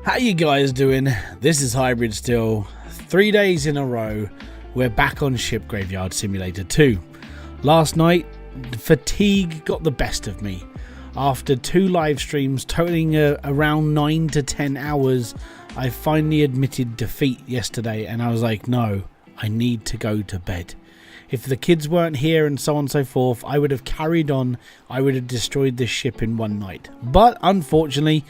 How you guys doing? This is Hybridsteel. 3 days in a row, we're back on Ship Graveyard Simulator 2. Last night, fatigue got the best of me. After 2 live streams totaling around 9 to 10 hours, I finally admitted defeat yesterday and I was like, no, I need to go to bed. If the kids weren't here and so on and so forth, I would have carried on. I would have destroyed this ship in one night. But unfortunately,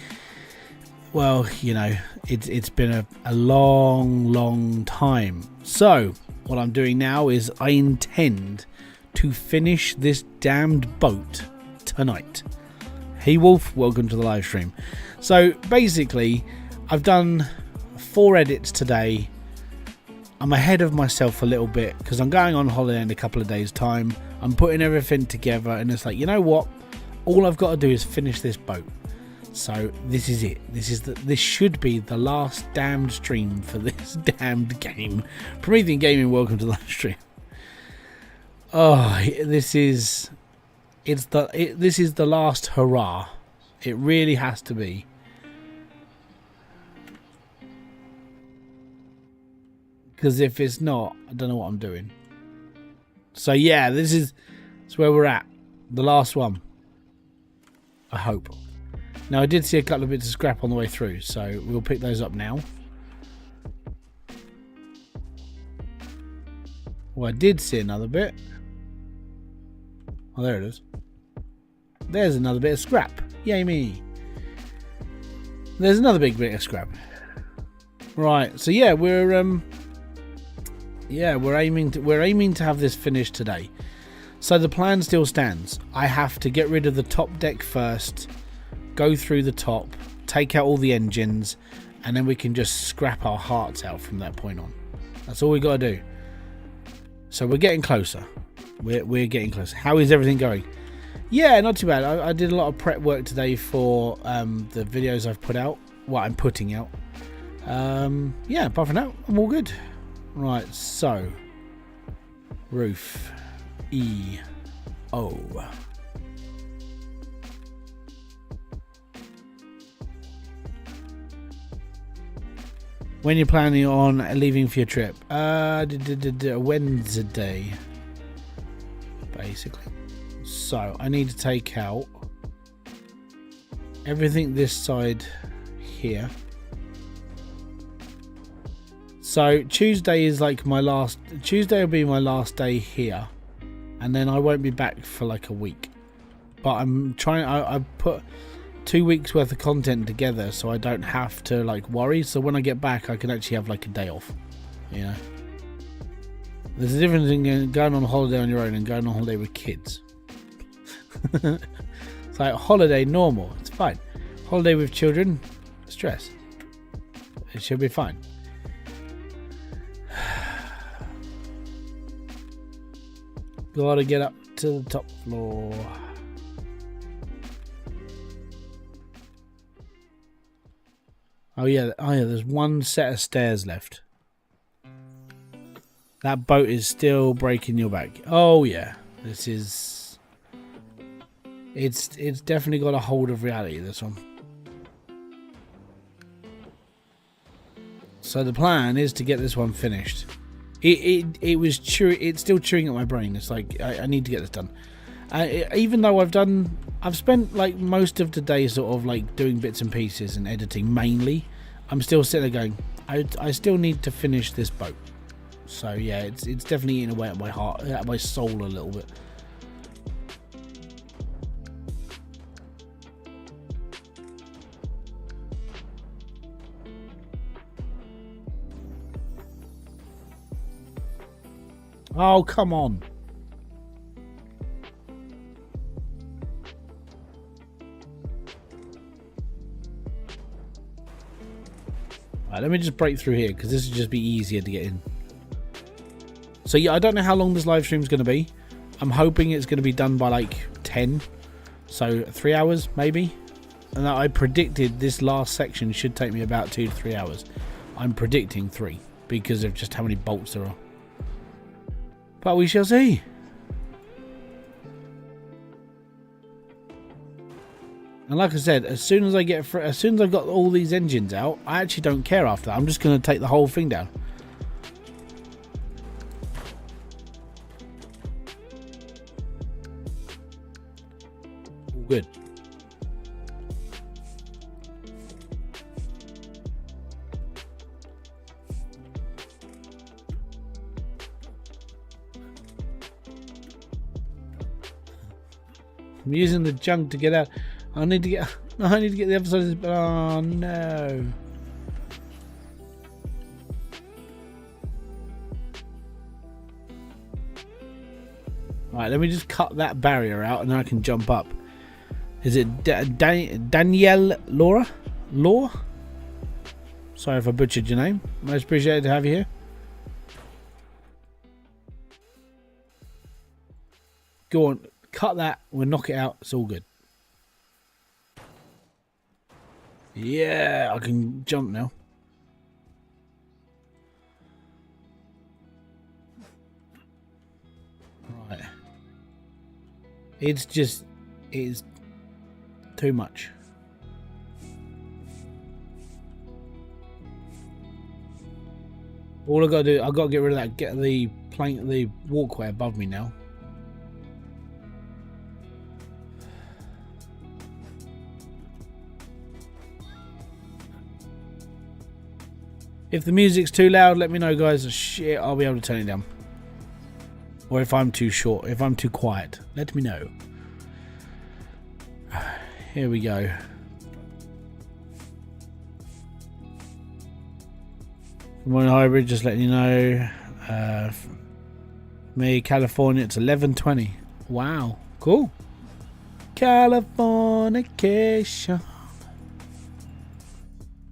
well, you know, it's been a long time. So what I'm doing now is I intend to finish this damned boat tonight. Hey Wolf, welcome to the live stream. So basically, I've done 4 edits today. I'm ahead of myself a little bit because I'm going on holiday in a couple of days' time. I'm putting everything together and it's like, you know what? All I've got to do is finish this boat. So this is it. This should be the last damned stream for this damned game. Promethean Gaming, welcome to the live stream. Oh, this is the last hurrah. It really has to be. Because if it's not, I don't know what I'm doing. So yeah, that's where we're at. The last one. I hope. Now I did see a couple of bits of scrap on the way through, so we'll pick those up now. Well, I did see another bit. Oh, there it is. There's another bit of scrap. Yay me. There's another big bit of scrap. Right, so yeah, we're aiming to have this finished today. So the plan still stands. I have to get rid of the top deck first, go through the top, take out all the engines, and then we can just scrap our hearts out from that point on. That's all we got to do. So we're getting closer. We're getting closer. How is everything going? Yeah, not too bad. I did a lot of prep work today for the videos I've put out. What I'm putting out. Yeah, apart from that, I'm all good. Right, so roof E-O. When you're planning on leaving for your trip? Wednesday, basically. So I need to take out everything this side here. So Tuesday is like my last. Tuesday will be my last day here, and then I won't be back for like a week. But I'm trying. I put 2 weeks worth of content together so I don't have to like worry. So when I get back, I can actually have like a day off. You know, there's a difference in going on holiday on your own and going on holiday with kids. It's like holiday normal, it's fine. Holiday with children, stress. It should be fine. Gotta get up to the top floor. Oh yeah, there's 1 set of stairs left. That boat is still breaking your back. Oh yeah, this is... It's definitely got a hold of reality, this one. So the plan is to get this one finished. It's still chewing at my brain. It's like I need to get this done. Even though I've spent like most of the day sort of like doing bits and pieces and editing mainly, I'm still sitting there going, I still need to finish this boat. So yeah, it's definitely eating away at my heart, at my soul a little bit. Oh, come on. Right, let me just break through here because this will just be easier to get in. So yeah, I don't know how long this live stream is going to be. I'm hoping it's going to be done by like 10. So 3 hours maybe. And I predicted this last section should take me about 2 to 3 hours. I'm predicting 3 because of just how many bolts there are. But we shall see. And And like I said, as soon as I've got all these engines out, I actually don't care after that. I'm just going to take the whole thing down. All good. I'm using the junk to get out. I need to get the other side of this. Oh no. Right, let me just cut that barrier out and then I can jump up. Is it Danielle Laura? Law? Sorry if I butchered your name. Most appreciated to have you here. Go on, cut that. We'll knock it out. It's all good. Yeah, I can jump now. Right. It's too much. All I gotta do, I gotta get rid of that, get the plank, the walkway above me now. If the music's too loud, let me know, guys. Shit, I'll be able to turn it down. Or if I'm too short, if I'm too quiet, let me know. Here we go. Good morning, Hybrid. Just letting you know. Me, California. It's 11:20. Wow, cool. Californication.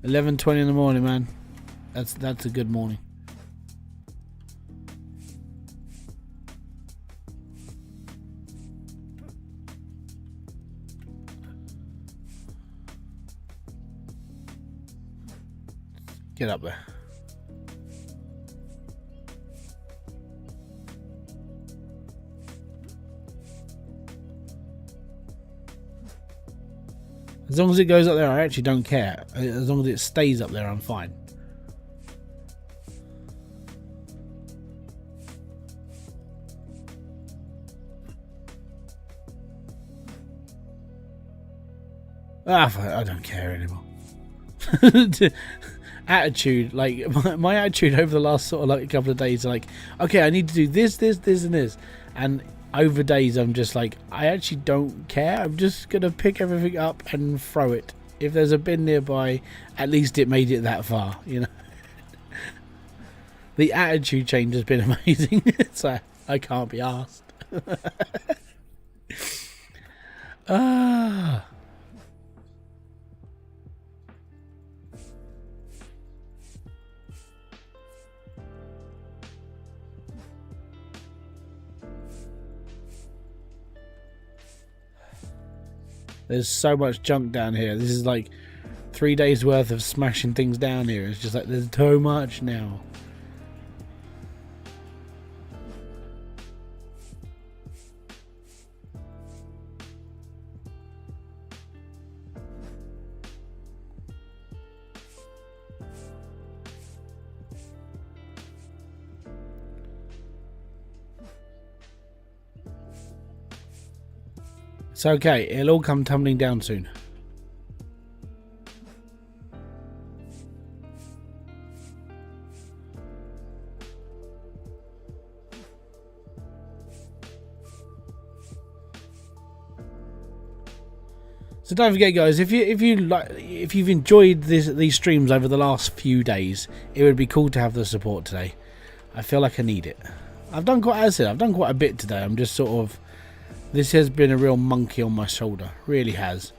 11:20 in the morning, man. That's a good morning. Get up there. As long as it goes up there, I actually don't care. As long as it stays up there, I'm fine. I don't care anymore. Attitude, like my attitude over the last sort of like a couple of days, like, okay, I need to do this, and this, and over days I'm just like, I actually don't care. I'm just gonna pick everything up and throw it. If there's a bin nearby, at least it made it that far, you know. The attitude change has been amazing. So I can't be asked. There's so much junk down here. This is like 3 days worth of smashing things down here. It's just like there's too much now. It's okay, it'll all come tumbling down soon. So don't forget, guys, if you've enjoyed these streams over the last few days, it would be cool to have the support today. I feel like I need it. I've done quite a bit today. I'm just sort of, this has been a real monkey on my shoulder, really has.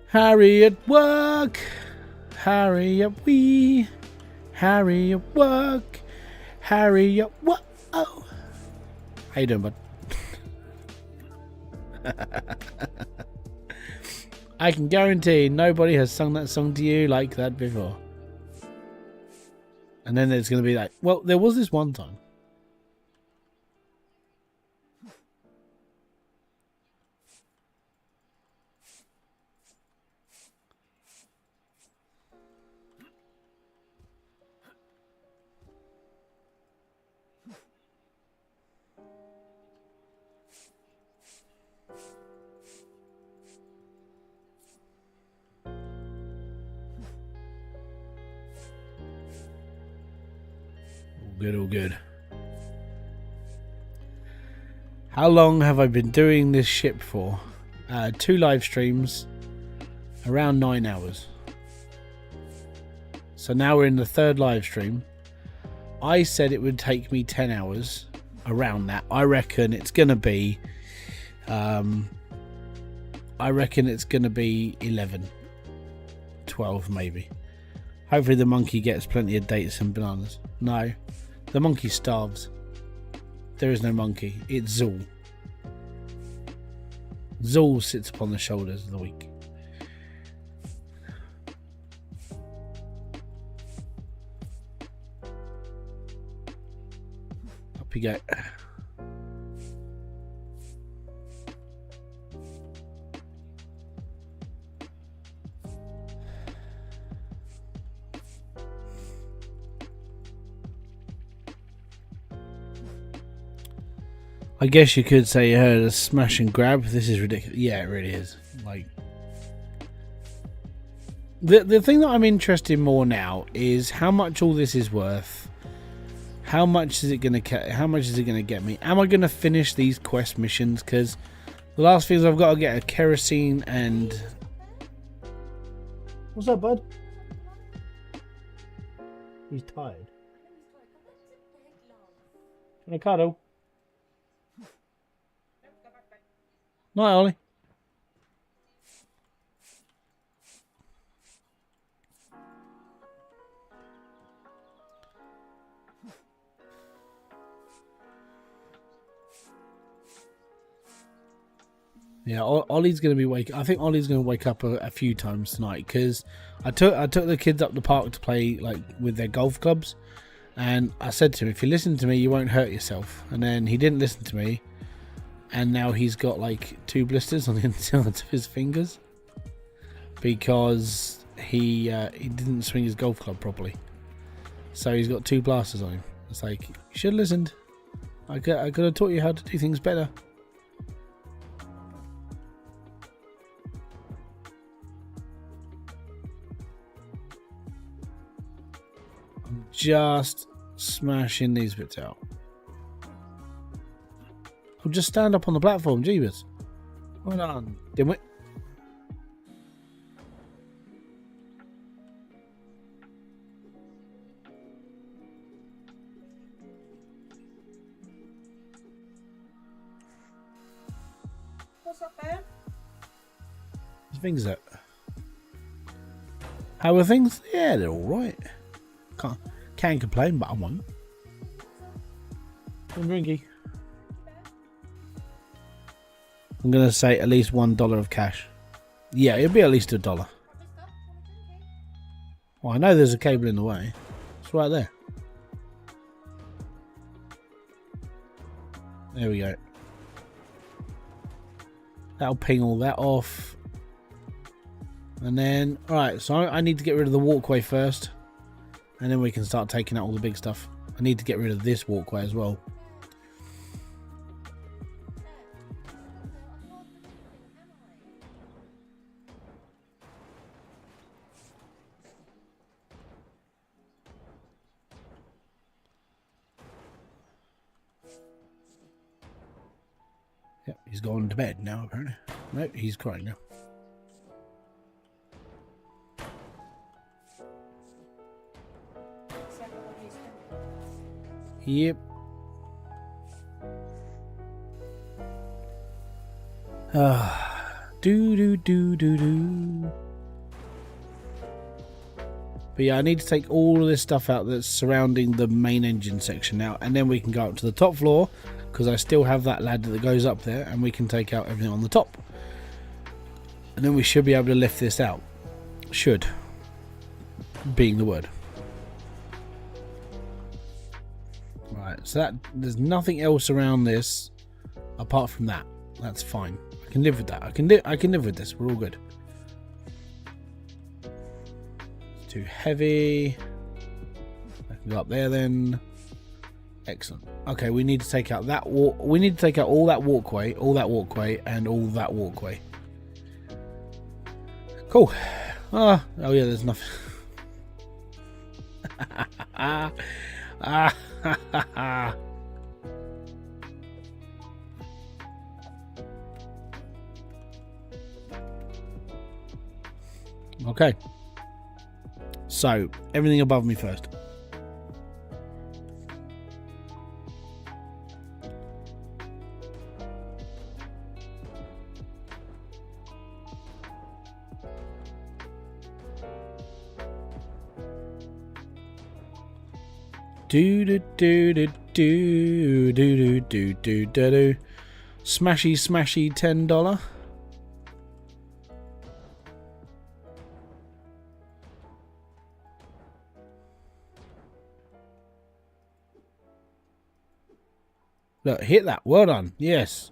Harry at work, Harry at wee, Harry at work, Harry at what? Oh, how you doing, bud? I can guarantee nobody has sung that song to you like that before. And then there's going to be like, well, there was this one time. Good, all good. How long have I been doing this ship for? 2 live streams, around 9 hours. So now we're in the 3rd live stream. I said it would take me 10 hours, around that. I reckon it's gonna be 11, 12 maybe. Hopefully the monkey gets plenty of dates and bananas. No. The monkey starves. There is no monkey. It's Zool. Zool sits upon the shoulders of the weak. Up you go. I guess you could say you heard a smash and grab. This is ridiculous. Yeah, it really is. Like, the thing that I'm interested in more now is how much all this is worth. How much is it gonna get me? Am I gonna finish these quest missions? Because the last things I've got to get are kerosene and. What's up, bud? He's tired. Can I cuddle? Night, Ollie. Yeah, Ollie's going to be I think Ollie's going to wake up a few times tonight because I took the kids up the park to play like with their golf clubs, and I said to him, "If you listen to me, you won't hurt yourself." And then he didn't listen to me. And now he's got like 2 blisters on the inside of his fingers because he didn't swing his golf club properly. So he's got 2 blasters on him. It's like, you should have listened. I could have taught you how to do things better. I'm just smashing these bits out. We'll just stand up on the platform, jeebus. Well done, dimwit. What's up, man? How's things up? How are things? Yeah, they're alright. Can't complain, but I won't. Come drinky. I'm going to say at least $1 of cash. Yeah, it'll be at least $1. Well, I know there's a cable in the way. It's right there. There we go. That'll ping all that off. And then, alright, so I need to get rid of the walkway first. And then we can start taking out all the big stuff. I need to get rid of this walkway as well. Yep, he's gone to bed now, apparently. Nope, he's crying now. Yep. Do. But yeah, I need to take all of this stuff out that's surrounding the main engine section now, and then we can go up to the top floor, because I still have that ladder that goes up there, and we can take out everything on the top. And then we should be able to lift this out. Should. Being the word. Right, so that there's nothing else around this apart from that. That's fine. I can live with that. I can live with this. We're all good. It's too heavy. I can go up there then. Excellent. Okay, we need to take out that walk. We need to take out all that walkway, and all that walkway. Cool. Oh yeah, there's nothing. Okay. So, everything above me first. Do do do do do do do do do do. Smashy smashy $10. Look, hit that. Well done. Yes.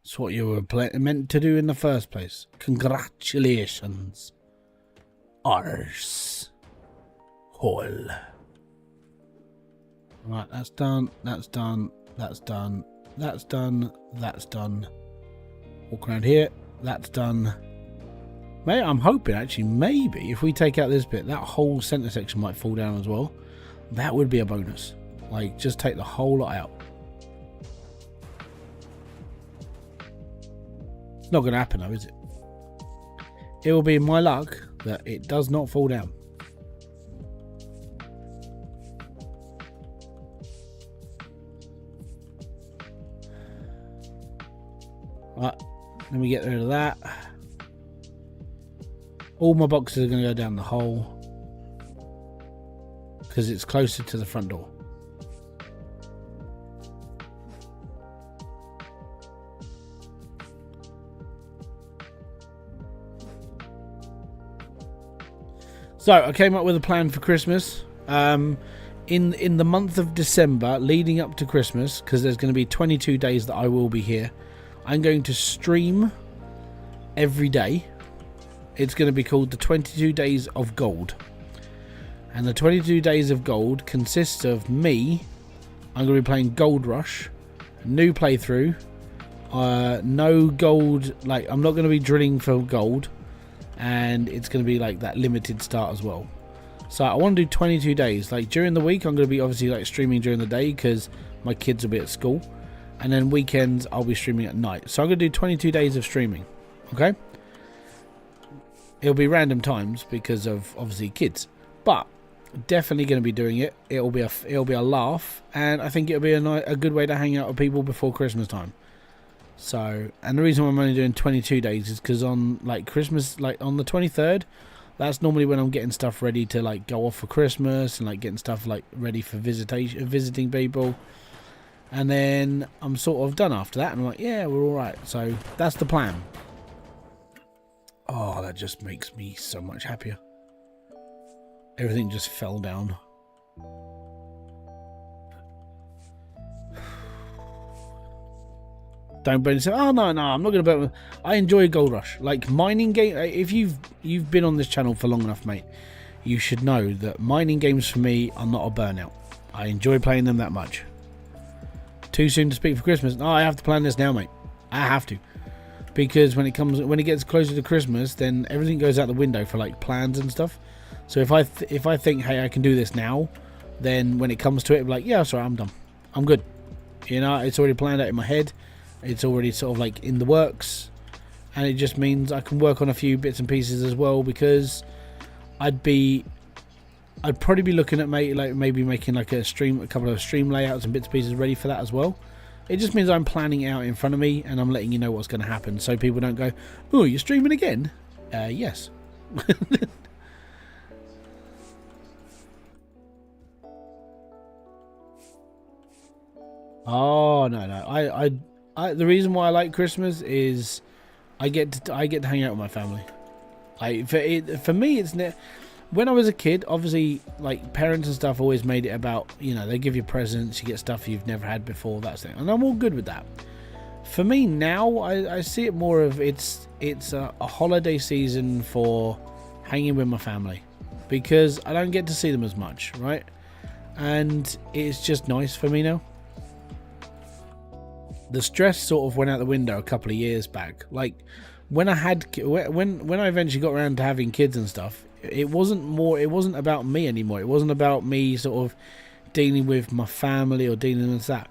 That's what you were meant to do in the first place. Congratulations. Arse. Hole. Right, that's done. That's done. That's done. That's done. That's done. Walk around here. That's done. Maybe, I'm hoping, actually, maybe if we take out this bit, that whole centre section might fall down as well. That would be a bonus. Like, just take the whole lot out. It's not going to happen though, is it? It will be my luck that it does not fall down. Right, let me get rid of that. All my boxes are going to go down the hole because it's closer to the front door. So I came up with a plan for Christmas. In the month of December, leading up to Christmas, because there's going to be 22 days that I will be here, I'm going to stream every day. It's going to be called the 22 Days of Gold. And the 22 Days of Gold consists of me. I'm going to be playing Gold Rush, new playthrough. No gold, like I'm not going to be drilling for gold. And it's going to be like that limited start as well. So I want to do 22 days. Like during the week, I'm going to be obviously like streaming during the day because my kids will be at school. And then weekends, I'll be streaming at night. So I'm going to do 22 days of streaming. Okay? It'll be random times because of obviously kids. But definitely going to be doing it. It'll be a laugh. And I think it'll be a good way to hang out with people before Christmas time. So, and the reason why I'm only doing 22 days is because on like Christmas, like on the 23rd, that's normally when I'm getting stuff ready to like go off for Christmas and like getting stuff like ready for visiting people. And then I'm sort of done after that and I'm like, yeah, we're all right. So that's the plan. Oh, that just makes me so much happier. Everything just fell down. Don't burn yourself. Oh no, I'm not gonna burn. I enjoy Gold Rush. Like mining game. If you've been on this channel for long enough, mate, you should know that mining games for me are not a burnout. I enjoy playing them that much. Too soon to speak for Christmas. No, I have to plan this now, mate. I have to, because when it gets closer to Christmas, then everything goes out the window for like plans and stuff. So if I think, hey, I can do this now, then when it comes to it, I'm like, yeah, sorry, I'm done. I'm good. You know, it's already planned out in my head. It's already sort of like in the works, and it just means I can work on a few bits and pieces as well, because I'd probably be looking at maybe making like a couple of stream layouts and bits and pieces ready for that as well. It just means I'm planning it out in front of me and I'm letting you know what's going to happen, so people don't go, oh, you're streaming again? Yes. Oh no, the reason why I like Christmas is I get to hang out with my family. For me, it's when I was a kid, obviously, like, parents and stuff always made it about, they give you presents, you get stuff you've never had before, that thing, and I'm all good with that. For me now, I see it more of it's a holiday season for hanging with my family, because I don't get to see them as much, right? And it's just nice for me now. The stress sort of went out the window a couple of years back. Like, when I eventually got around to having kids and stuff, it wasn't about me anymore. It wasn't about me sort of dealing with my family or dealing with that.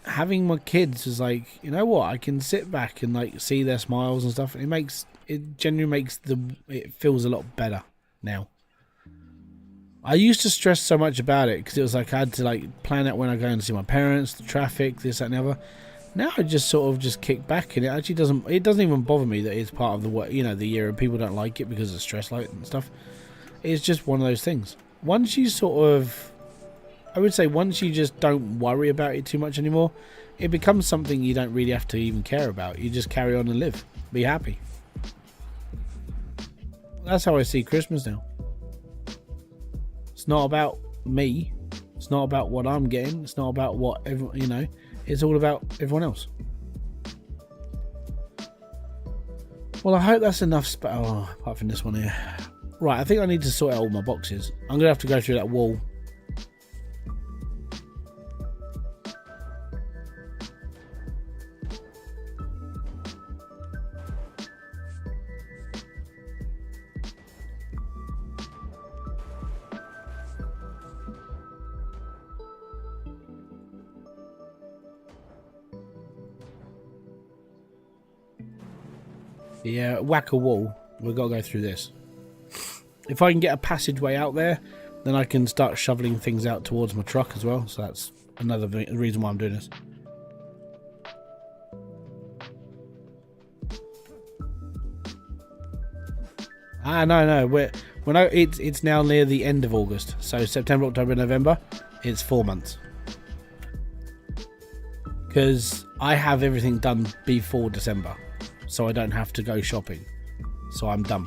Having my kids was like, you know what, I can sit back and like see their smiles and stuff. It genuinely makes it feels a lot better now. I used to stress so much about it because it was like I had to like plan out when I go and see my parents, the traffic, this, that, and the other. Now I just sort of just kick back, and it actually doesn't even bother me that it's part of the year and people don't like it because of stress light and stuff. It's just one of those things. Once you just don't worry about it too much anymore, it becomes something you don't really have to even care about. You just carry on and live. Be happy. That's how I see Christmas now. It's not about me. It's not about what I'm getting. It's not about what everyone, it's all about everyone else. Well, I hope that's enough apart from this one here. Right, I think I need to sort out all my boxes. I'm going to have to go through that wall. Yeah, whack a wall. We've got to go through this. If I can get a passageway out there, then I can start shoveling things out towards my truck as well. So that's another reason why I'm doing this. No. It's now near the end of August. So September, October, November. It's 4 months. Because I have everything done before December. So I don't have to go shopping. So I'm done.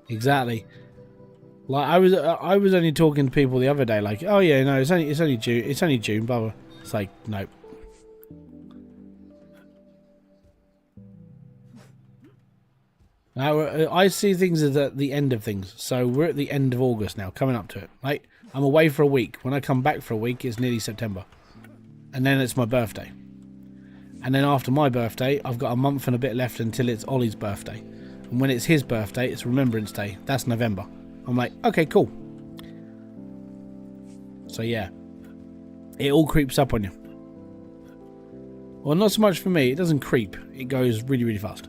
Exactly. Like I was only talking to people the other day, like, oh yeah, no, it's only June, blah blah. It's like, nope. Now I see things as at the end of things. So we're at the end of August now, coming up to it. Right? I'm away for a week. When I come back for a week, it's nearly September. And then it's my birthday. And then after my birthday, I've got a month and a bit left until it's Ollie's birthday. And when it's his birthday, it's Remembrance Day. That's November. I'm like, okay, cool. So yeah. It all creeps up on you. Well, not so much for me. It doesn't creep. It goes really, really fast.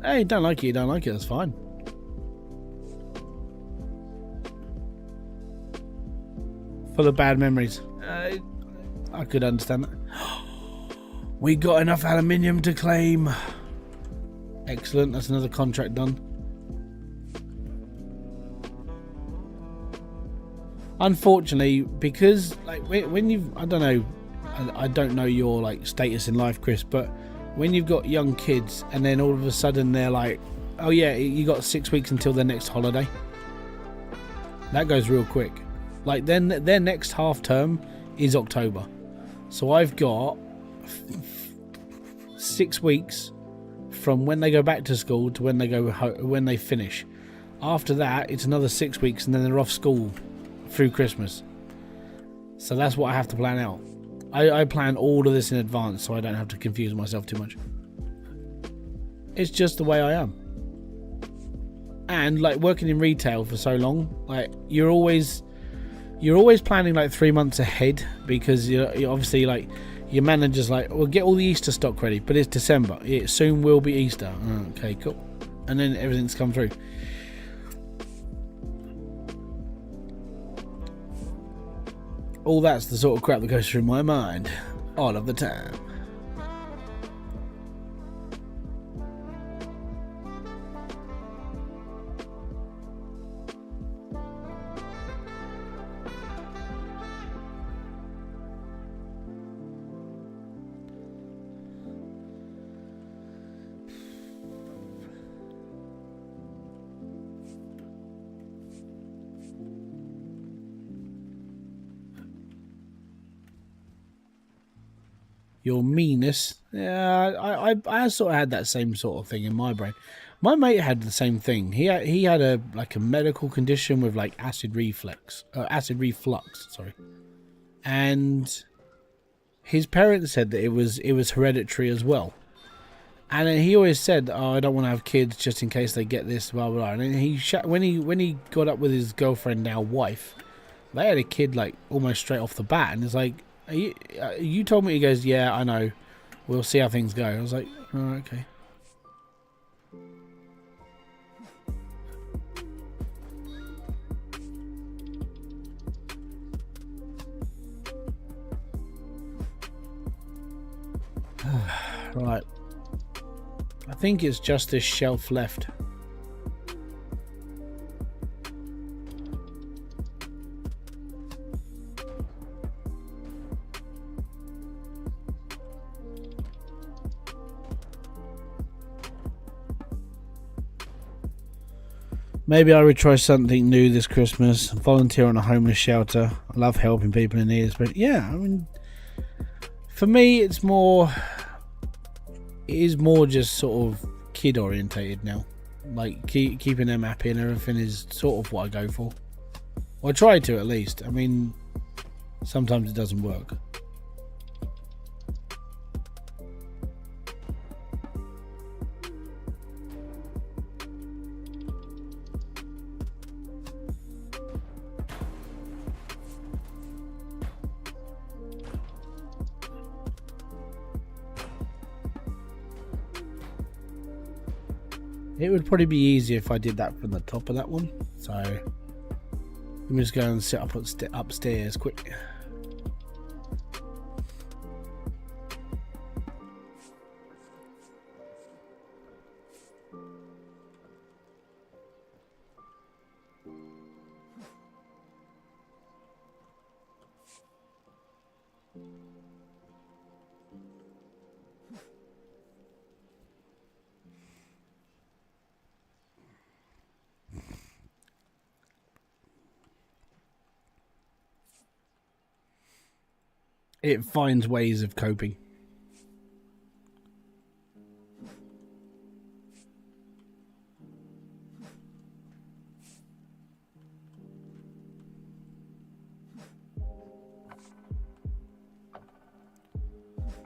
Hey, you don't like it, that's fine. Full of bad memories. I could understand that. We got enough aluminium to claim. Excellent, that's another contract done. Unfortunately, because like when you've, I don't know your like status in life, Chris, but when you've got young kids and then all of a sudden they're like, oh yeah, you got 6 weeks until their next holiday. That goes real quick. Like then their next half term is October. So I've got 6 weeks from when they go back to school to when they finish. After that, it's another 6 weeks and then they're off school through Christmas. So that's what I have to plan out. I plan all of this in advance so I don't have to confuse myself too much. It's just the way I am. And like working in retail for so long, like you're always planning like 3 months ahead, because you're obviously like your manager's like, we'll get all the Easter stock ready, but it's December. It soon will be Easter. Okay, cool. And then everything's come through. All that's the sort of crap that goes through my mind all of the time. your meanness. Yeah, I sort of had that same sort of thing in my brain. My mate had the same thing. He had a medical condition with like acid reflux. Sorry, and his parents said that it was hereditary as well. And then he always said, "Oh, I don't want to have kids just in case they get this." Blah blah blah. And then when he got up with his girlfriend, now wife, they had a kid like almost straight off the bat. And it's like, you told me. He goes, "Yeah, I know. We'll see how things go." I was like, "Oh, okay." Right. I think it's just this shelf left. Maybe I would try something new this Christmas. Volunteer on a homeless shelter. I love helping people in need. But yeah, I mean, for me, it is more just sort of kid orientated now. Like keeping them happy and everything is sort of what I go for. Well, I try to at least. I mean, sometimes it doesn't work. It would probably be easier if I did that from the top of that one. So let me just go and sit up upstairs quick. It finds ways of coping.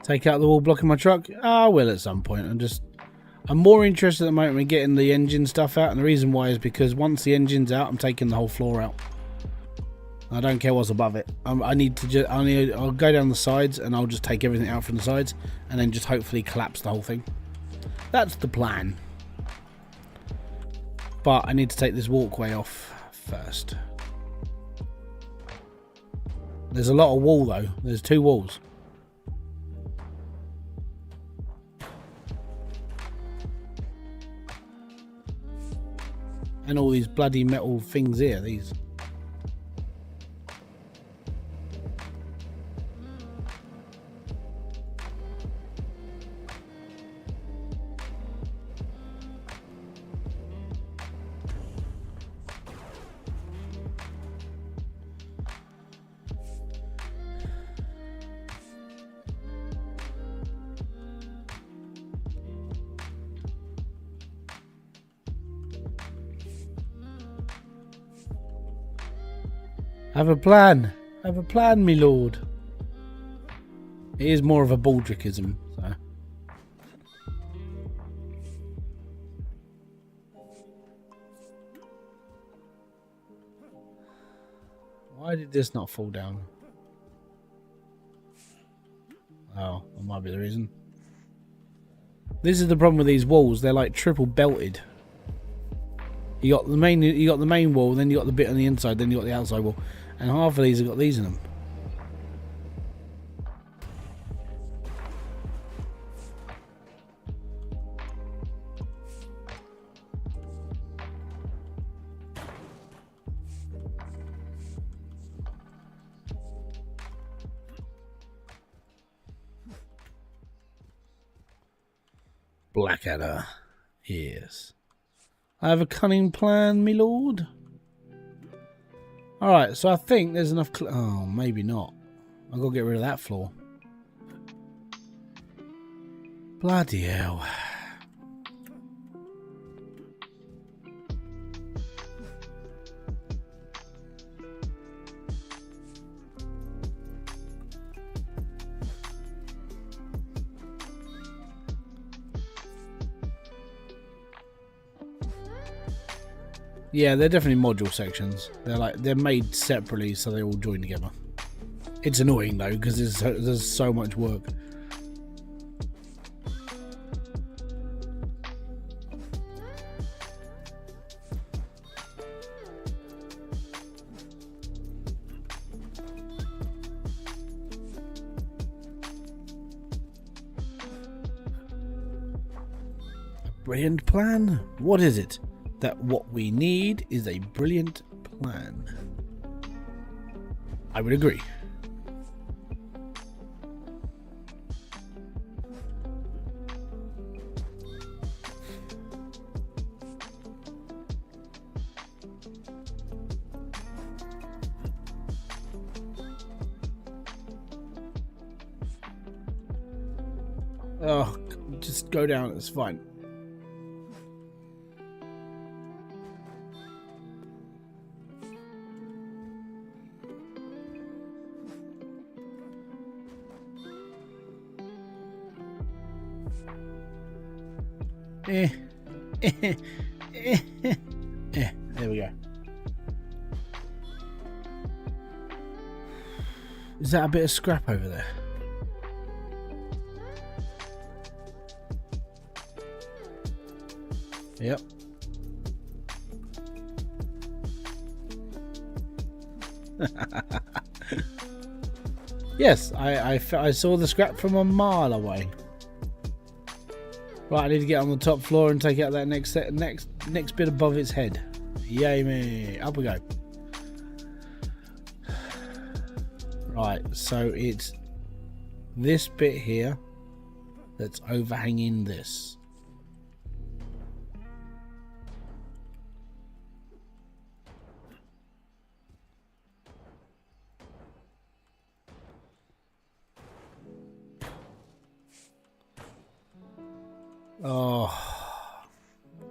Take out the wall blocking my truck? I will at some point. I'm more interested at the moment in getting the engine stuff out, and the reason why is because once the engine's out, I'm taking the whole floor out. I don't care what's above it. I'll go down the sides and I'll just take everything out from the sides and then just hopefully collapse the whole thing. That's the plan. But I need to take this walkway off first. There's a lot of wall though. There's 2 walls. And all these bloody metal things here, these. Have a plan. Have a plan, me lord. It is more of a baldrickism, so. Why did this not fall down? Oh, that might be the reason. This is the problem with these walls. They're like triple belted. You got the main wall, then you got the bit on the inside, then you got the outside wall. And half of these have got these in them. Blackadder. Yes. I have a cunning plan, me lord. Alright, so I think there's enough... oh, maybe not. I've got to get rid of that floor. Bloody hell. Yeah, they're definitely module sections. They're made separately so they all join together. It's annoying though because there's so much work. Brilliant plan. What is it? That what we need is a brilliant plan. I would agree. Oh, just go down, it's fine. There we go. Is that a bit of scrap over there? Yep. Yes, I saw the scrap from a mile away. Right, I need to get on the top floor and take out that next bit above its head. Yay me! Up we go. Right, so it's this bit here that's overhanging this.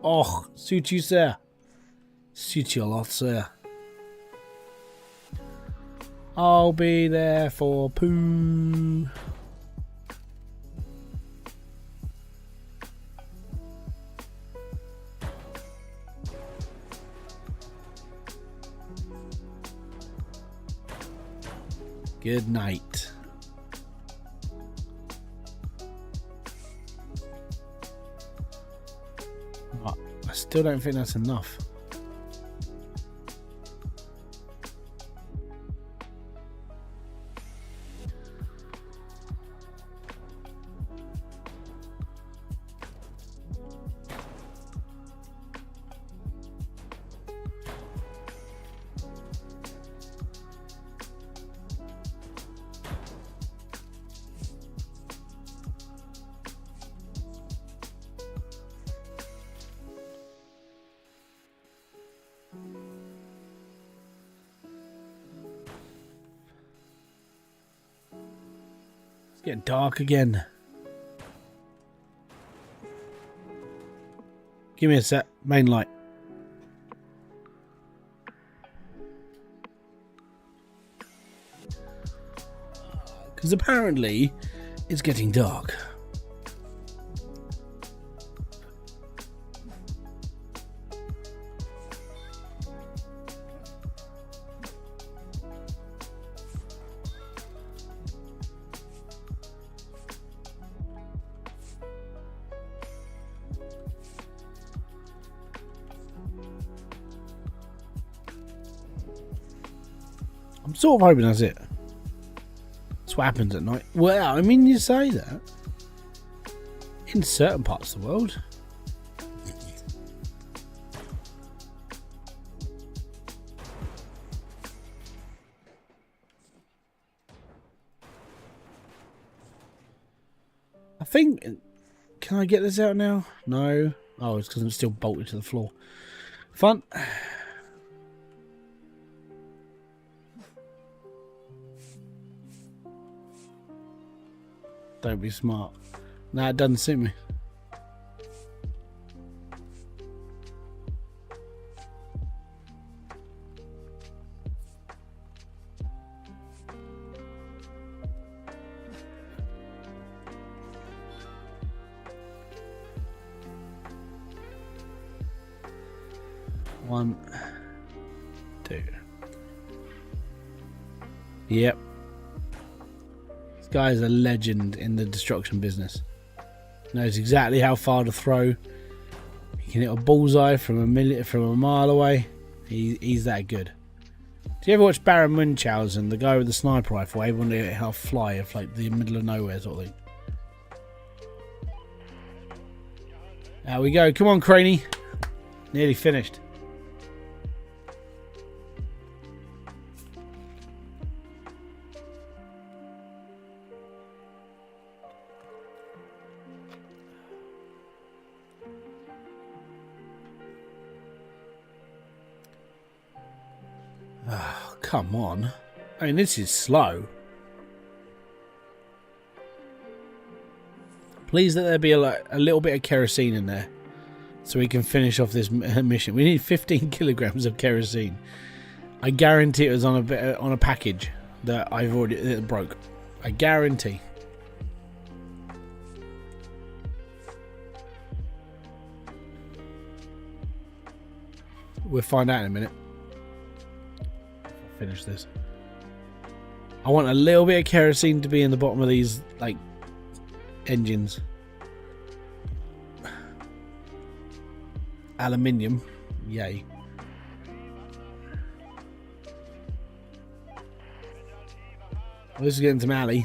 Oh, suit you, sir. Suit you a lot, sir. I'll be there for poo. Good night. I still don't think that's enough. Getting dark again. Give me a sec. Main light. Because apparently it's getting dark. I'm sort of hoping that's it. That's what happens at night. Well, I mean, you say that. In certain parts of the world. I think... Can I get this out now? No. Oh, it's because I'm still bolted to the floor. Fun. Don't be smart. Nah, it doesn't suit me. One, two. Yep. This guy is a legend in the destruction business. Knows exactly how far to throw. He can hit a bullseye from a mile away. He's that good. Do you ever watch Baron Munchausen, the guy with the sniper rifle, able to hit a fly of like the middle of nowhere sort of thing? There we go. Come on, Craney. Nearly finished. Oh, come on. I mean, this is slow. Please let there be a little bit of kerosene in there so we can finish off this mission. We need 15 kilograms of kerosene. I guarantee it was on a package that that broke. I guarantee. We'll find out in a minute. Finish this. I want a little bit of kerosene to be in the bottom of these like engines. Aluminium, yay. Well, this is getting some alley.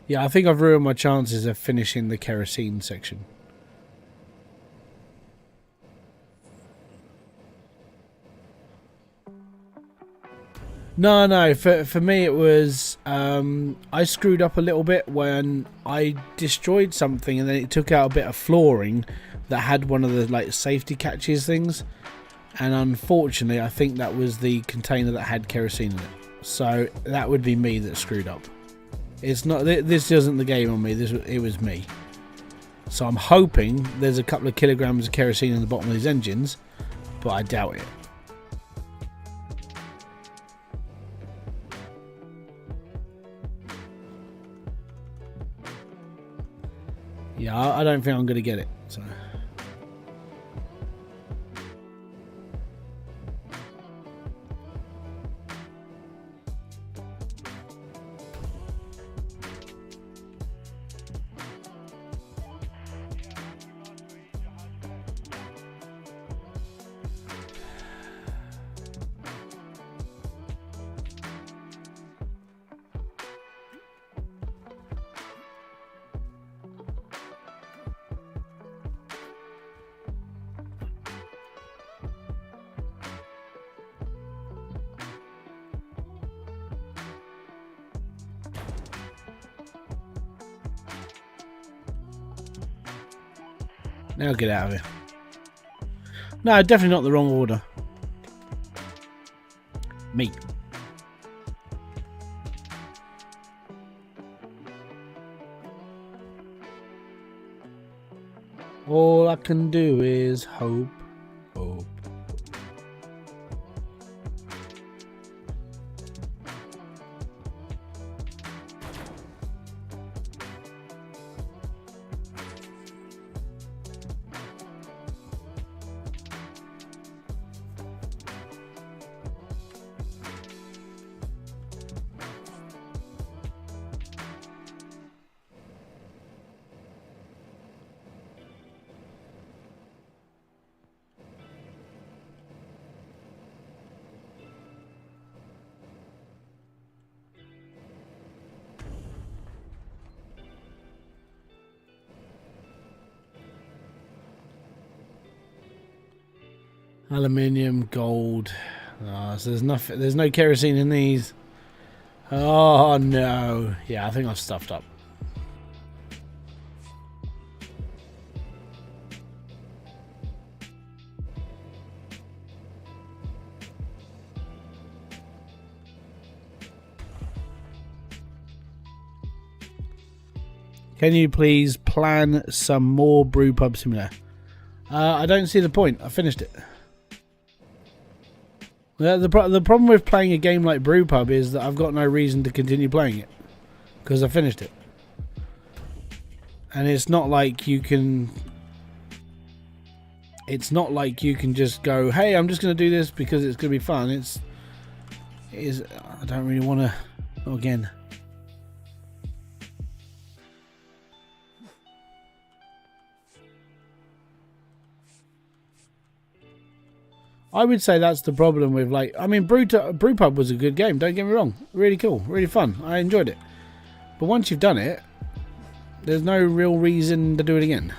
Yeah, I think I've ruined my chances of finishing the kerosene section. No, for me it was I screwed up a little bit when I destroyed something and then it took out a bit of flooring that had one of the like safety catches things, and unfortunately I think that was the container that had kerosene in it. So that would be me that screwed up. It's not. This isn't the game on me. It was me. So I'm hoping there's a couple of kilograms of kerosene in the bottom of these engines, but I doubt it. Yeah, I don't think I'm going to get it. So. Now get out of here. No, definitely not the wrong order. Me. All I can do is hope, hope. Aluminium, gold. Oh, so there's no kerosene in these. Oh no. Yeah, I think I've stuffed up. Can you please plan some more Brewpub Simulator? I don't see the point. I finished it. The problem with playing a game like Brewpub is that I've got no reason to continue playing it. Because I finished it. And it's not like you can... It's not like you can just go, hey, I'm just going to do this because it's going to be fun. I don't really want to... Again... I would say that's the problem with, like, I mean, Brewpub was a good game, don't get me wrong. Really cool, really fun. I enjoyed it. But once you've done it, there's no real reason to do it again.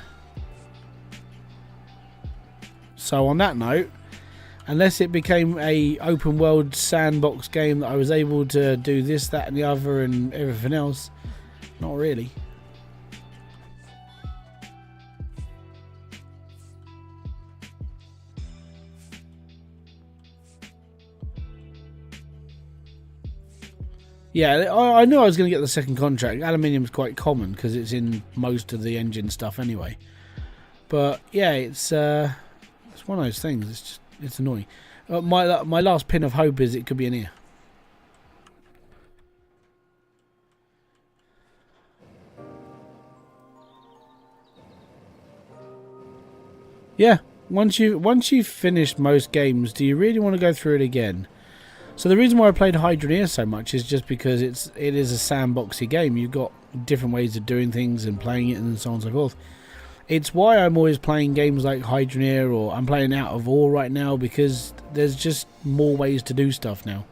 So on that note, unless it became a open world sandbox game that I was able to do this, that and the other and everything else, not really. Yeah, I knew I was going to get the second contract. Aluminium's quite common because it's in most of the engine stuff anyway. But yeah, it's one of those things. It's annoying. My last pin of hope is it could be in here. Yeah, once you've finished most games, do you really want to go through it again? So the reason why I played Hybridsteel so much is just because it is a sandboxy game. You've got different ways of doing things and playing it and so on and so forth. It's why I'm always playing games like Hybridsteel, or I'm playing Out of War right now, because there's just more ways to do stuff now.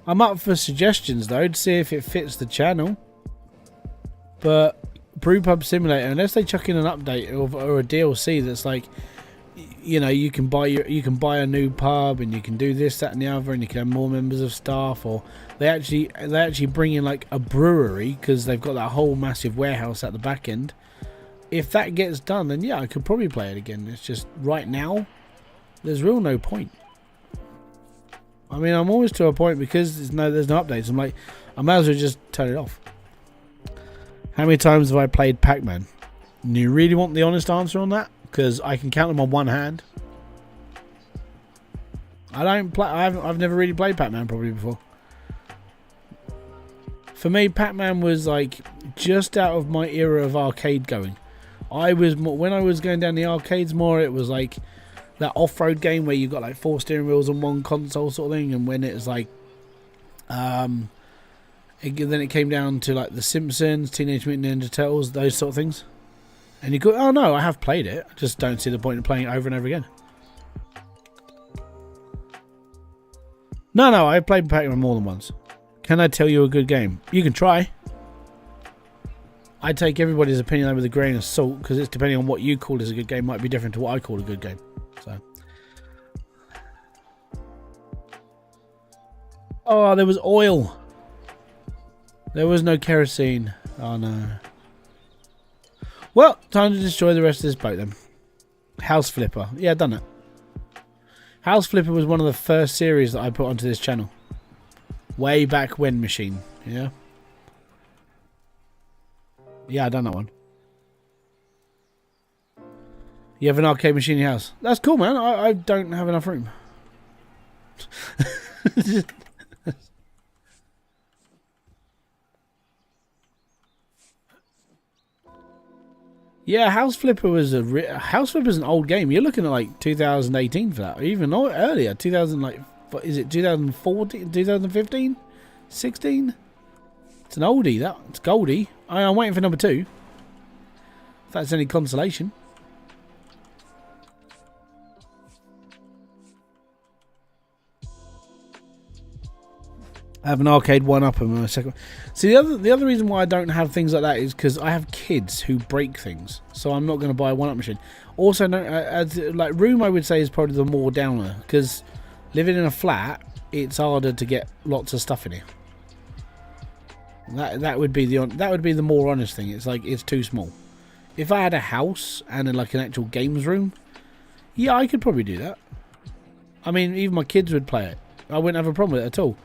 I'm up for suggestions though to see if it fits the channel. But Brewpub Simulator, unless they chuck in an update or a DLC that's like, you know, you can buy a new pub and you can do this, that, and the other, and you can have more members of staff, or they actually bring in like a brewery because they've got that whole massive warehouse at the back end. If that gets done, then yeah, I could probably play it again. It's just right now, there's real no point. I mean, I'm always to a point because there's no updates. I'm like, I might as well just turn it off. How many times have I played Pac-Man? Do you really want the honest answer on that? Because I can count them on one hand. I've never really played Pac-Man probably before. For me, Pac-Man was like just out of my era of arcade going. When I was going down the arcades more, it was like that off-road game where you got like 4 steering wheels on one console sort of thing, and when it was like then it came down to like The Simpsons, Teenage Mutant Ninja Turtles, those sort of things. And you go, oh no, I have played it. I just don't see the point in playing it over and over again. No, I've played Pac-Man more than once. Can I tell you a good game? You can try. I take everybody's opinion with a grain of salt, because it's depending on what you call as a good game might be different to what I call a good game. So. Oh, there was oil. There was no kerosene. Oh no. Well, time to destroy the rest of this boat then. House Flipper. Yeah, done it. House Flipper was one of the first series that I put onto this channel. Way back when machine. Yeah. Yeah, I done that one. You have an arcade machine in your house. That's cool, man. I don't have enough room. Yeah, House Flipper was House Flipper's an old game. You're looking at like 2018 for that, or even earlier, 2000 like, is it 2014, 2015, 16? It's an oldie. It's Goldie. I'm waiting for number 2. If that's any consolation. I have an arcade 1-up and my second. See, the other reason why I don't have things like that is because I have kids who break things, so I'm not going to buy a 1-up machine. Also, like room, I would say is probably the more downer, because living in a flat, it's harder to get lots of stuff in here. That would be the more honest thing. It's like it's too small. If I had a house and like an actual games room, yeah, I could probably do that. I mean, even my kids would play it. I wouldn't have a problem with it at all.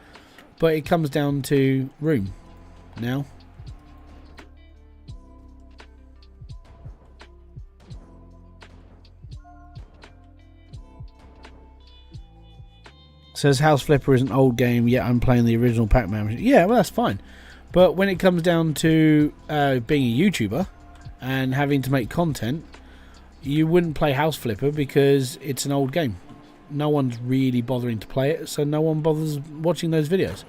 But it comes down to room now. Says House Flipper is an old game, yet I'm playing the original Pac-Man. Yeah, well, that's fine. But when it comes down to being a YouTuber and having to make content, you wouldn't play House Flipper because it's an old game. No one's really bothering to play it, so no one bothers watching those videos.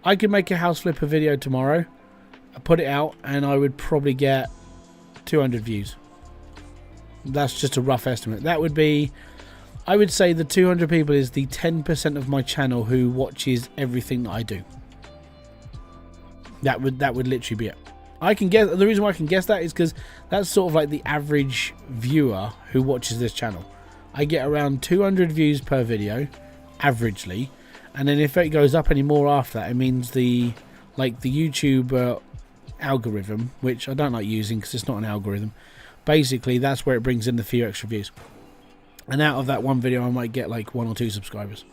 I could make a House Flipper video tomorrow, put it out, and I would probably get 200 views. That's just a rough estimate. That would be... I would say the 200 people is the 10% of my channel who watches everything that I do. That would literally be it. I can guess. The reason why I can guess that is because that's sort of like the average viewer who watches this channel. I get around 200 views per video, averagely, and then if it goes up any more after that, it means the YouTube algorithm, which I don't like using because it's not an algorithm. Basically, that's where it brings in the few extra views. And out of that one video, I might get like 1 or 2 subscribers.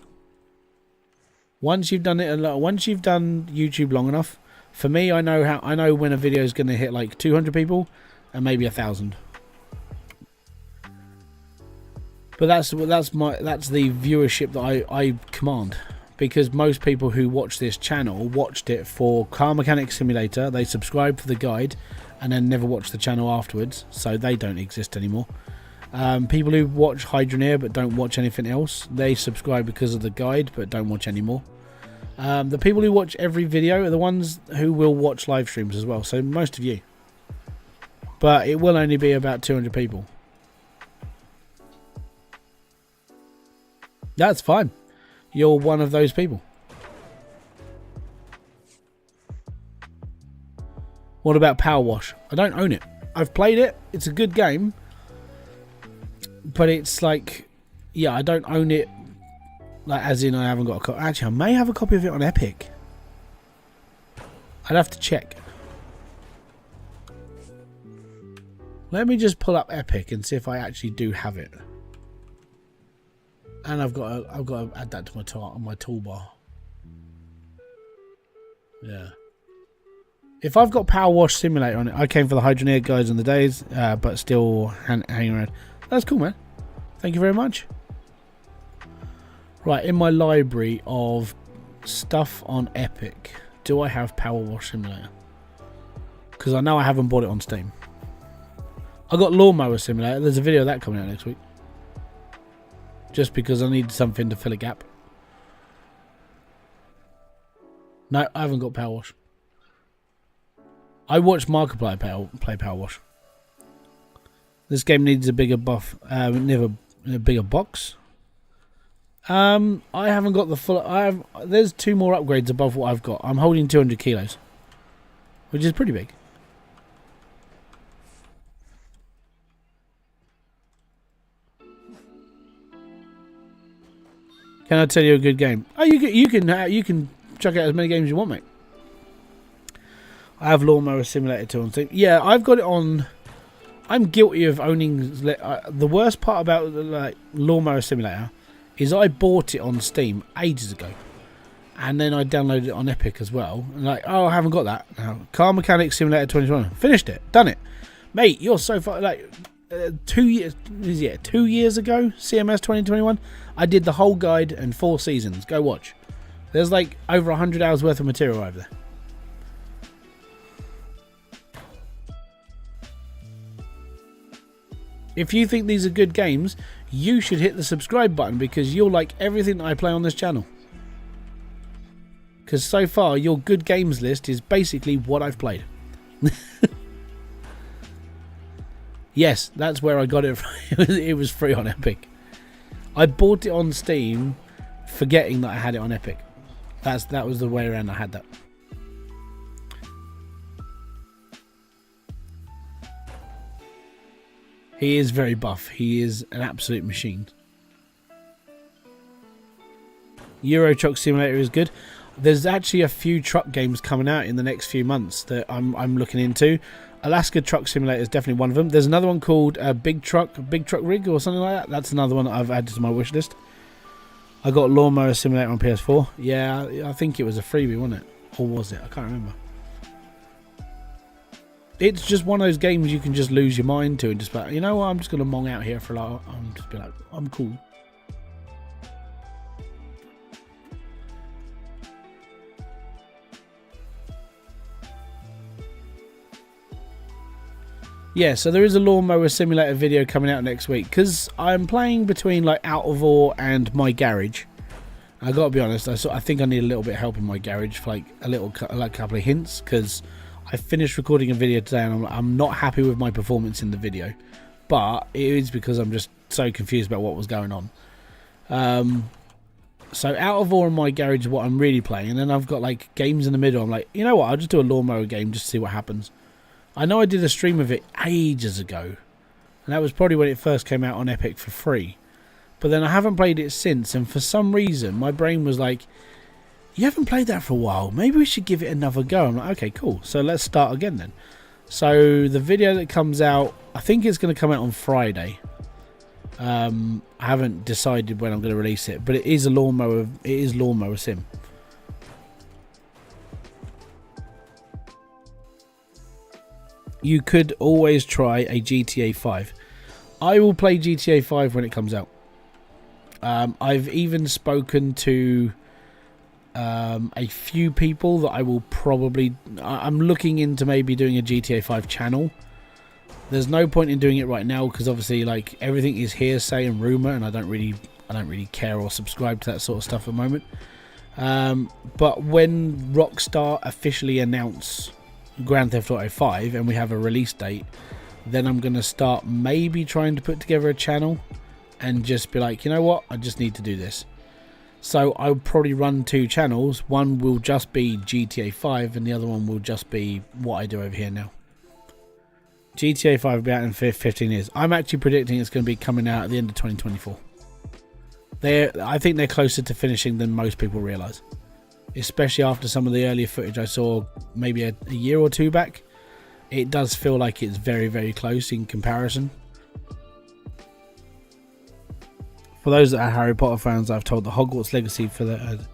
Once you've done it a lot, once you've done YouTube long enough, for me, I know when a video is going to hit like 200 people and maybe 1,000. But that's the viewership that I command, because most people who watch this channel watched it for Car Mechanic Simulator. They subscribed for the guide and then never watched the channel afterwards, so they don't exist anymore. People who watch Hydroneer but don't watch anything else, they subscribe because of the guide but don't watch anymore. The people who watch every video are the ones who will watch live streams as well, so most of you. But it will only be about 200 people. That's fine. You're one of those people. What about Power Wash? I don't own it. I've played it. It's a good game. But it's like, yeah, I don't own it. Like, as in, I haven't got a copy. Actually, I may have a copy of it on Epic. I'd have to check. Let me just pull up Epic and see if I actually do have it. And I've got to add that to my toolbar. Yeah. If I've got Power Wash Simulator on it, I came for the Hydroneer guys in the days, but still hanging around. That's cool, man. Thank you very much. Right, in my library of stuff on Epic, do I have Power Wash Simulator? Because I know I haven't bought it on Steam. I got Lawnmower Simulator. There's a video of that coming out next week. Just because I need something to fill a gap. No, I haven't got Power Wash. I watched Markiplier play Power Wash. This game needs a bigger buff. Never a bigger box. I haven't got the full. There's 2 more upgrades above what I've got. I'm holding 200 kilos, which is pretty big. Can I tell you a good game? Oh, you can chuck out as many games as you want, mate. I have Lawnmower Simulator 2 on Steam. Yeah, I've got it on. I'm guilty of owning. The worst part about Lawnmower Simulator is I bought it on Steam ages ago, and then I downloaded it on Epic as well. And like, oh, I haven't got that now. Car Mechanic Simulator 2021, finished it, done it, mate. You're so far. Like 2 years, 2 years ago, CMS 2021. I did the whole guide and 4 seasons. Go watch. There's like over 100 hours worth of material over there. If you think these are good games, you should hit the subscribe button, because you'll like everything that I play on this channel. Because so far, your good games list is basically what I've played. Yes, that's where I got it from. It was free on Epic. I bought it on Steam, forgetting that I had it on Epic. That was the way around I had that. He is very buff. He is an absolute machine. Euro Truck Simulator is good. There's actually a few truck games coming out in the next few months that I'm looking into. Alaska Truck Simulator is definitely one of them. There's another one called Big Truck Rig or something like that. That's another one that I've added to my wish list. I got Lawnmower Simulator on PS4. Yeah, I think it was a freebie, wasn't it? Or was it? I can't remember. It's just one of those games you can just lose your mind to and just be like, you know what, I'm just going to mong out here for a lot. I'm just be like, I'm cool. Yeah, so there is a Lawnmower Simulator video coming out next week because I'm playing between like Out of Ore and My Garage. I got to be honest, I think I need a little bit of help in My Garage for like a couple of hints because I finished recording a video today and I'm not happy with my performance in the video, but it is because I'm just so confused about what was going on. So Out of Ore and My Garage is what I'm really playing, and then I've got like games in the middle. I'm like, you know what, I'll just do a Lawnmower game just to see what happens. I know I did a stream of it ages ago, and that was probably when it first came out on Epic for free. But then I haven't played it since, and for some reason my brain was like, you haven't played that for a while, maybe we should give it another go. I'm like, okay, cool, so let's start again then. So the video that comes out, I think it's going to come out on Friday. I haven't decided when I'm going to release it, but it is Lawnmower Sim. You could always try a GTA 5. I will play GTA 5 when it comes out. I've even spoken to a few people that I will probably... I'm looking into maybe doing a GTA 5 channel. There's no point in doing it right now because obviously like everything is hearsay and rumour, and I don't really care or subscribe to that sort of stuff at the moment. But when Rockstar officially announce Grand Theft Auto 5 and we have a release date, then I'm going to start maybe trying to put together a channel and just be like, you know what, I just need to do this. So I'll probably run 2 channels. One will just be GTA 5 and the other one will just be what I do over here now. GTA 5 will be out in 15 years. I'm actually predicting it's going to be coming out at the end of 2024. I think they're closer to finishing than most people realise. Especially after some of the earlier footage I saw maybe a year or 2 back. It does feel like it's very, very close in comparison. For those that are Harry Potter fans, I've told the Hogwarts Legacy for the...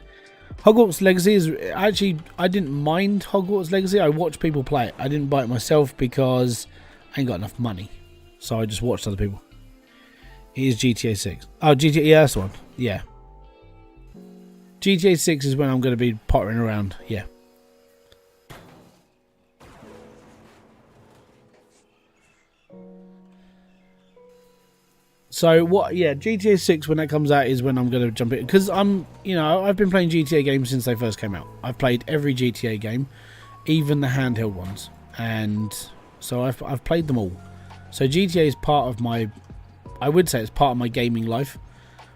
Hogwarts Legacy is... Actually, I didn't mind Hogwarts Legacy. I watched people play it. I didn't buy it myself because I ain't got enough money. So I just watched other people. It is GTA 6. Oh, GTA... Yeah, that's the one. Yeah. GTA 6 is when I'm going to be pottering around, yeah. So what? Yeah, GTA 6 when that comes out is when I'm going to jump in because I've been playing GTA games since they first came out. I've played every GTA game, even the handheld ones, and so I've played them all. So GTA is part of my, I would say it's part of my gaming life,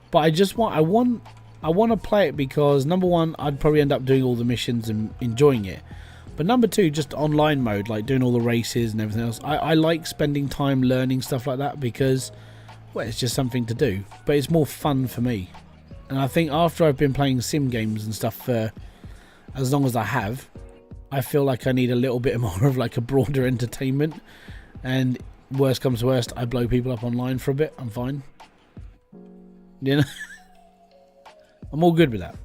but I want to play it because number one, I'd probably end up doing all the missions and enjoying it. But number two, just online mode, like doing all the races and everything else. I like spending time learning stuff like that because, well, it's just something to do. But it's more fun for me. And I think after I've been playing sim games and stuff for as long as I have, I feel like I need a little bit more of like a broader entertainment. And worst comes to worst, I blow people up online for a bit. I'm fine. You know? I'm all good with that.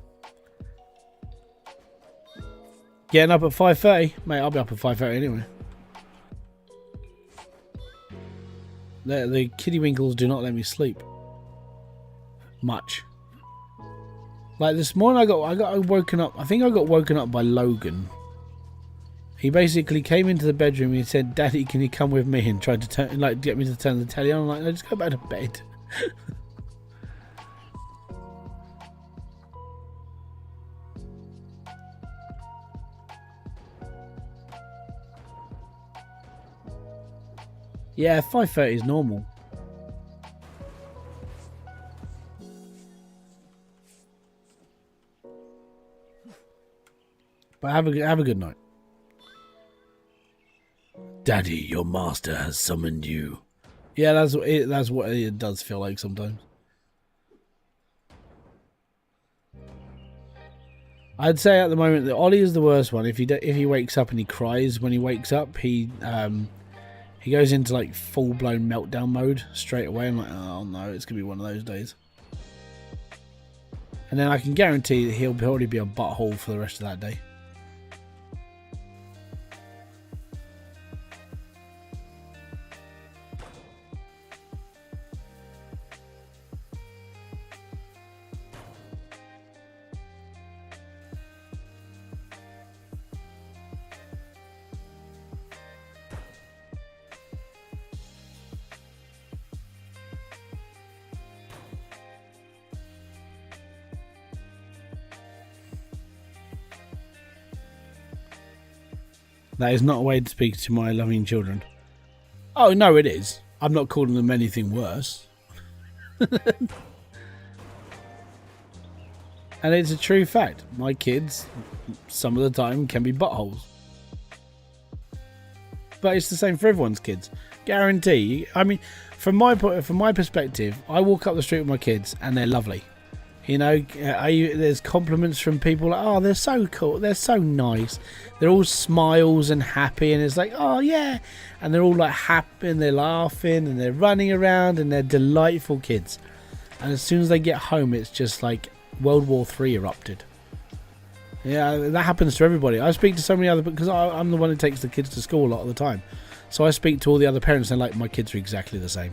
Getting up at 5:30, mate. I'll be up at 5:30 anyway. The kiddywinkles do not let me sleep much. Like this morning, I got woken up. I think I got woken up by Logan. He basically came into the bedroom and he said, "Daddy, can you come with me?" and tried to get me to turn the telly on. I'm like, "No, just go back to bed." Yeah, 5:30 is normal. But have a good night. Daddy, your master has summoned you. Yeah, that's what it does feel like sometimes. I'd say at the moment that Ollie is the worst one. If he wakes up and he cries when he wakes up, he goes into like full-blown meltdown mode straight away. I'm like, oh no, it's gonna be one of those days. And then I can guarantee that he'll probably be a butthole for the rest of that day. That is not a way to speak to my loving children. Oh, no, it is. I'm not calling them anything worse. And it's a true fact. My kids, some of the time, can be buttholes. But it's the same for everyone's kids. Guarantee. I mean, from my perspective, I walk up the street with my kids and they're lovely. You know, there's compliments from people like, oh, they're so cool, they're so nice. They're all smiles and happy, and it's like, oh yeah, and they're all like happy and they're laughing and they're running around and they're delightful kids. And as soon as they get home, it's just like World War III erupted. Yeah, that happens to everybody. I speak to so many other, because I'm the one who takes the kids to school a lot of the time. So I speak to all the other parents and like, my kids are exactly the same.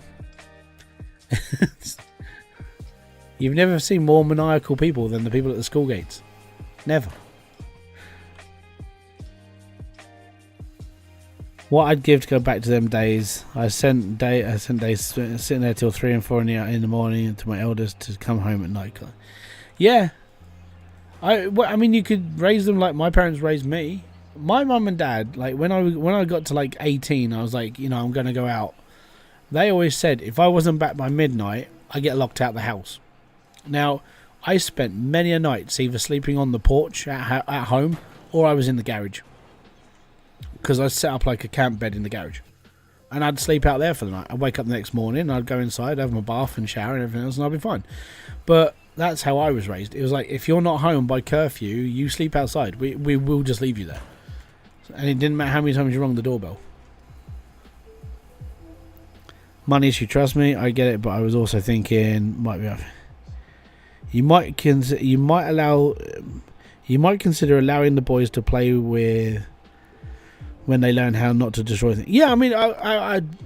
You've never seen more maniacal people than the people at the school gates. Never. What I'd give to go back to them days. I sent days sitting there till 3 and 4 in the morning to my eldest to come home at night. Yeah. I mean, you could raise them like my parents raised me. My mum and dad, like when I got to like 18, I was like, you know, I'm going to go out. They always said if I wasn't back by midnight, I get locked out of the house. Now, I spent many a nights either sleeping on the porch at home or I was in the garage. Because I set up like a camp bed in the garage. And I'd sleep out there for the night. I'd wake up the next morning, I'd go inside, have my bath and shower and everything else, and I'd be fine. But that's how I was raised. It was like, if you're not home by curfew, you sleep outside. We will just leave you there. And it didn't matter how many times you rang the doorbell. Money issue, trust me, I get it, but I was also thinking, you might consider allowing the boys to play with when they learn how not to destroy things. Yeah, I mean,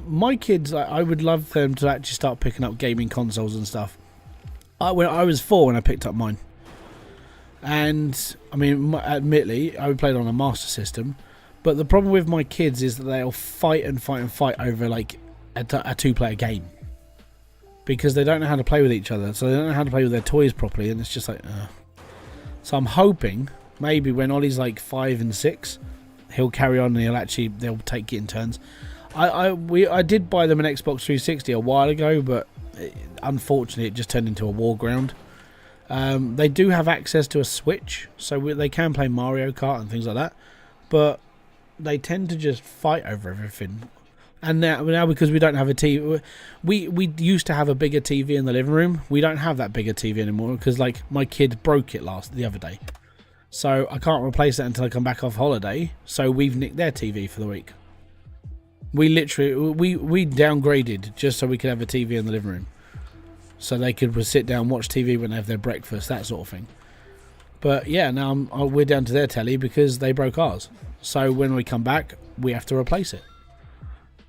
my kids, I would love them to actually start picking up gaming consoles and stuff. When I was 4 when I picked up mine, and I mean, admittedly, I played on a Master System, but the problem with my kids is that they'll fight over like a 2-player game. Because they don't know how to play with each other, so they don't know how to play with their toys properly, and it's just like, So I'm hoping maybe when Ollie's like 5 and 6, he'll carry on and they'll take it in turns. I did buy them an Xbox 360 a while ago, but unfortunately it just turned into a war ground. They do have access to a Switch, so they can play Mario Kart and things like that, but they tend to just fight over everything. And now because we don't have a TV, we used to have a bigger TV in the living room. We don't have that bigger TV anymore because like my kid broke it the other day. So I can't replace that until I come back off holiday. So we've nicked their TV for the week. We literally, we downgraded just so we could have a TV in the living room. So they could sit down, watch TV when they have their breakfast, that sort of thing. But yeah, now we're down to their telly because they broke ours. So when we come back, we have to replace it.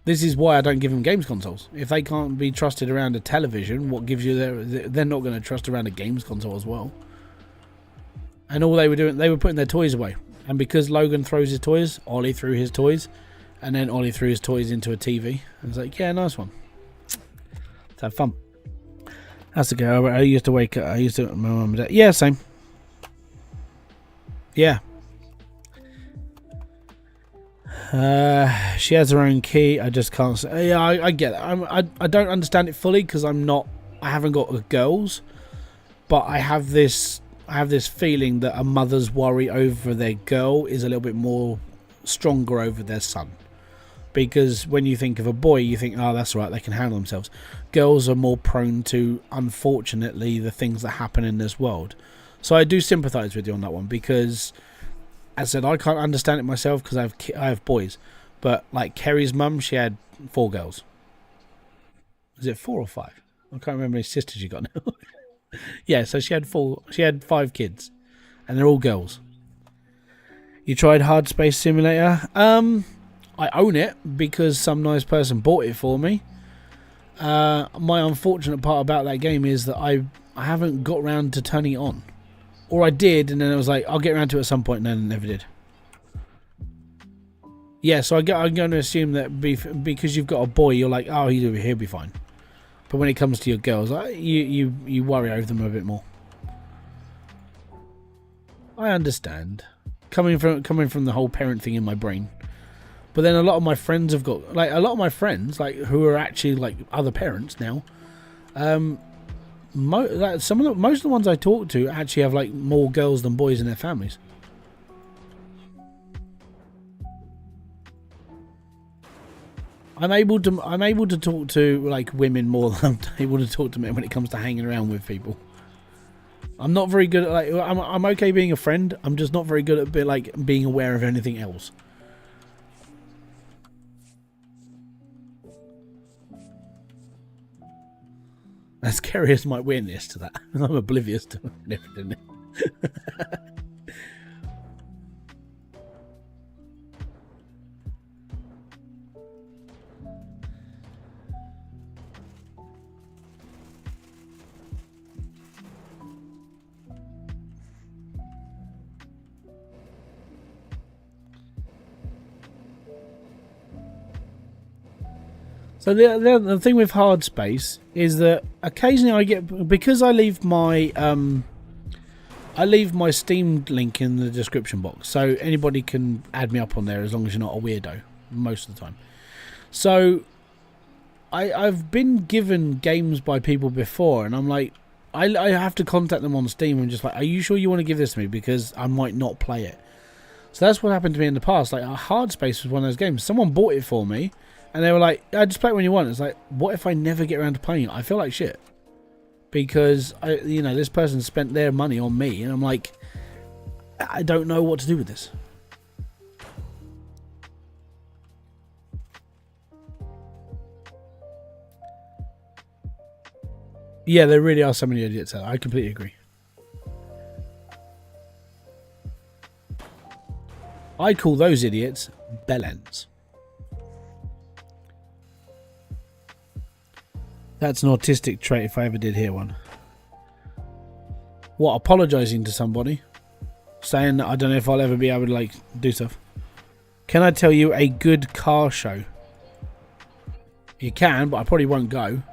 This is why I don't give them games consoles. If they can't be trusted around a television, what gives you they're not going to trust around a games console as well. And all they were doing, they were putting their toys away. And because Logan throws his toys, Ollie threw his toys, and then Ollie threw his toys into a TV. I was like, yeah, nice one. Let's have fun. That's the go. I used to wake up. My mum and dad. Yeah, same. Yeah. She has her own key. I just can't say. Yeah, I get it. I don't understand it fully because I haven't got girls, but I have this feeling that a mother's worry over their girl is a little bit more stronger over their son. Because when you think of a boy, you think, oh, that's right, they can handle themselves. Girls are more prone to, unfortunately, the things that happen in this world. So I do sympathise with you on that one because, as I said, I can't understand it myself because I have boys. But like Kerry's mum, she had 4 girls. Is it 4 or 5? I can't remember how many sisters you got now. Yeah, so she had 5 kids, and they're all girls. You tried Hard Space Simulator? I own it because some nice person bought it for me. My unfortunate part about that game is that I haven't got round to turning it on. Or I did, and then I was like, I'll get around to it at some point, and then I never did. Yeah, so I'm going to assume that because you've got a boy, you're like, oh, he'll be fine. But when it comes to your girls, you worry over them a bit more. I understand. Coming from the whole parent thing in my brain. But then a lot of my friends have got, like, who are actually like other parents now. Most of the ones I talk to actually have like more girls than boys in their families. I'm able to talk to like women more than I'm able to talk to men when it comes to hanging around with people. I'm not very good at like I'm okay being a friend. I'm just not very good at being aware of anything else. As scary as my weirdness to that, I'm oblivious to everything. So the thing with hard space is that occasionally I get, because I leave my Steam link in the description box, so anybody can add me up on there as long as you're not a weirdo most of the time. So I've been given games by people before, and I'm like, I have to contact them on Steam and just like, are you sure you want to give this to me, because I might not play it. So that's what happened to me in the past. Like, Hard Space was one of those games. Someone bought it for me. And they were like, just play it when you want. It's like, what if I never get around to playing it? I feel like shit. Because, this person spent their money on me. And I'm like, I don't know what to do with this. Yeah, there really are so many idiots out there. I completely agree. I call those idiots bellends. That's an autistic trait if I ever did hear one. What, apologising to somebody? Saying that I don't know if I'll ever be able to, like, do stuff. Can I tell you a good car show? You can, but I probably won't go.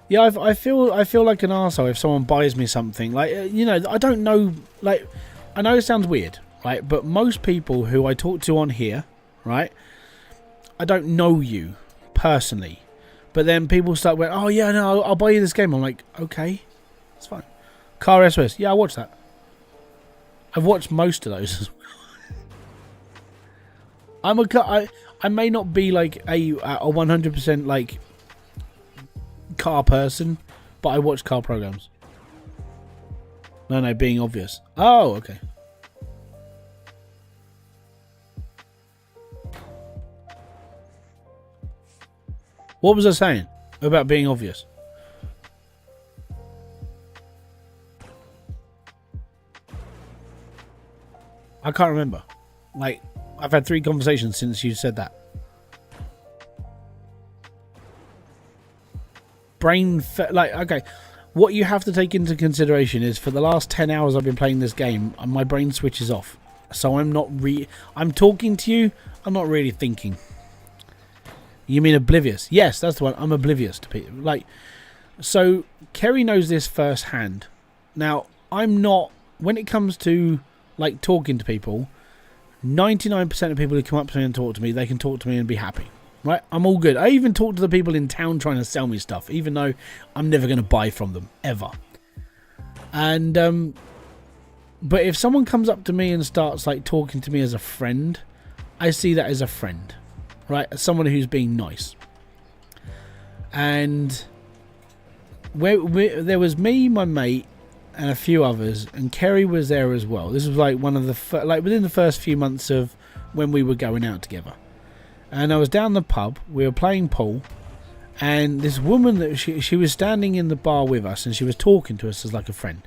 Yeah, I feel like an arsehole if someone buys me something. Like, I don't know, like, I know it sounds weird, right? But most people who I talk to on here, right? I don't know you personally, but then people start going, oh yeah, no, I'll buy you this game. I'm like, okay, it's fine. Car SOS, yeah, I watched that. I've watched most of those as well. I may not be like a 100% like car person, but I watch car programs. No, being obvious. Oh, okay. What was I saying about being obvious? I can't remember. Like, I've had 3 conversations since you said that. Okay. What you have to take into consideration is for the last 10 hours I've been playing this game, my brain switches off. So I'm talking to you, I'm not really thinking. You mean oblivious? Yes, that's the one. I'm oblivious to people. Like, so Kerry knows this firsthand. Now, I'm not, when it comes to like talking to people, 99% of people who come up to me and talk to me, they can talk to me and be happy. Right? I'm all good. I even talk to the people in town trying to sell me stuff, even though I'm never going to buy from them ever. And but if someone comes up to me and starts like talking to me as a friend, I see that as a friend. Right, as someone who's being nice. And there was me, my mate, and a few others, and Kerry was there as well. This was like one of the within the first few months of when we were going out together. And I was down the pub. We were playing pool, And this woman, that she was standing in the bar with us, and she was talking to us as like a friend.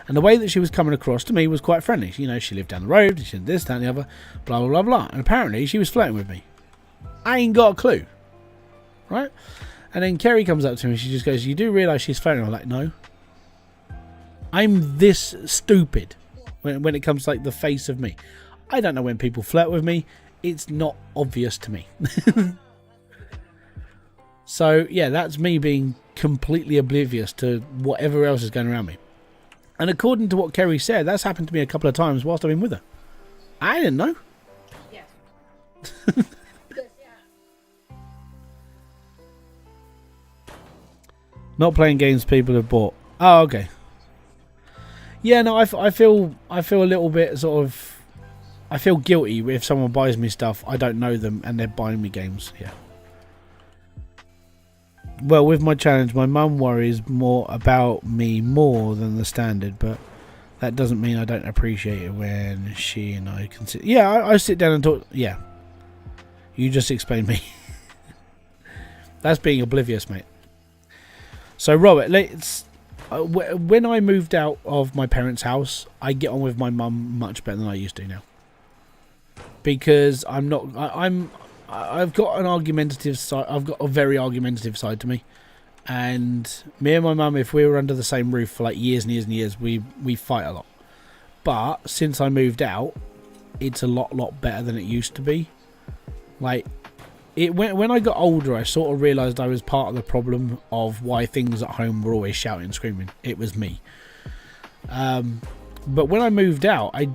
And the way that she was coming across to me was quite friendly. You know, she lived down the road, she did this, that, and the other, blah, blah, blah, blah. And apparently she was flirting with me. I ain't got a clue. Right? And then Kerry comes up to me, she just goes, "You do realise she's flirting?" I'm like, no. I'm this stupid when it comes to like the face of me. I don't know when people flirt with me. It's not obvious to me. So, yeah, that's me being completely oblivious to whatever else is going around me. And according to what Kerry said, that's happened to me a couple of times whilst I've been with her. I didn't know. Yeah. Not playing games people have bought. Oh, okay. Yeah, no, I feel a little bit sort of... I feel guilty if someone buys me stuff, I don't know them, and they're buying me games. Yeah. Well, with my challenge, my mum worries more about me more than the standard, but that doesn't mean I don't appreciate it when she and I can sit... Yeah, I sit down and talk... Yeah. You just explained me. That's being oblivious, mate. So, Robert, let's... when I moved out of my parents' house, I get on with my mum much better than I used to now. Because I'm not... I've got an argumentative side. I've got a very argumentative side to me, and me and my mum, if we were under the same roof for like years and years and years, we fight a lot. But since I moved out, it's a lot better than it used to be. Like when I got older, I sort of realised I was part of the problem of why things at home were always shouting and screaming. It was me. But when I moved out, I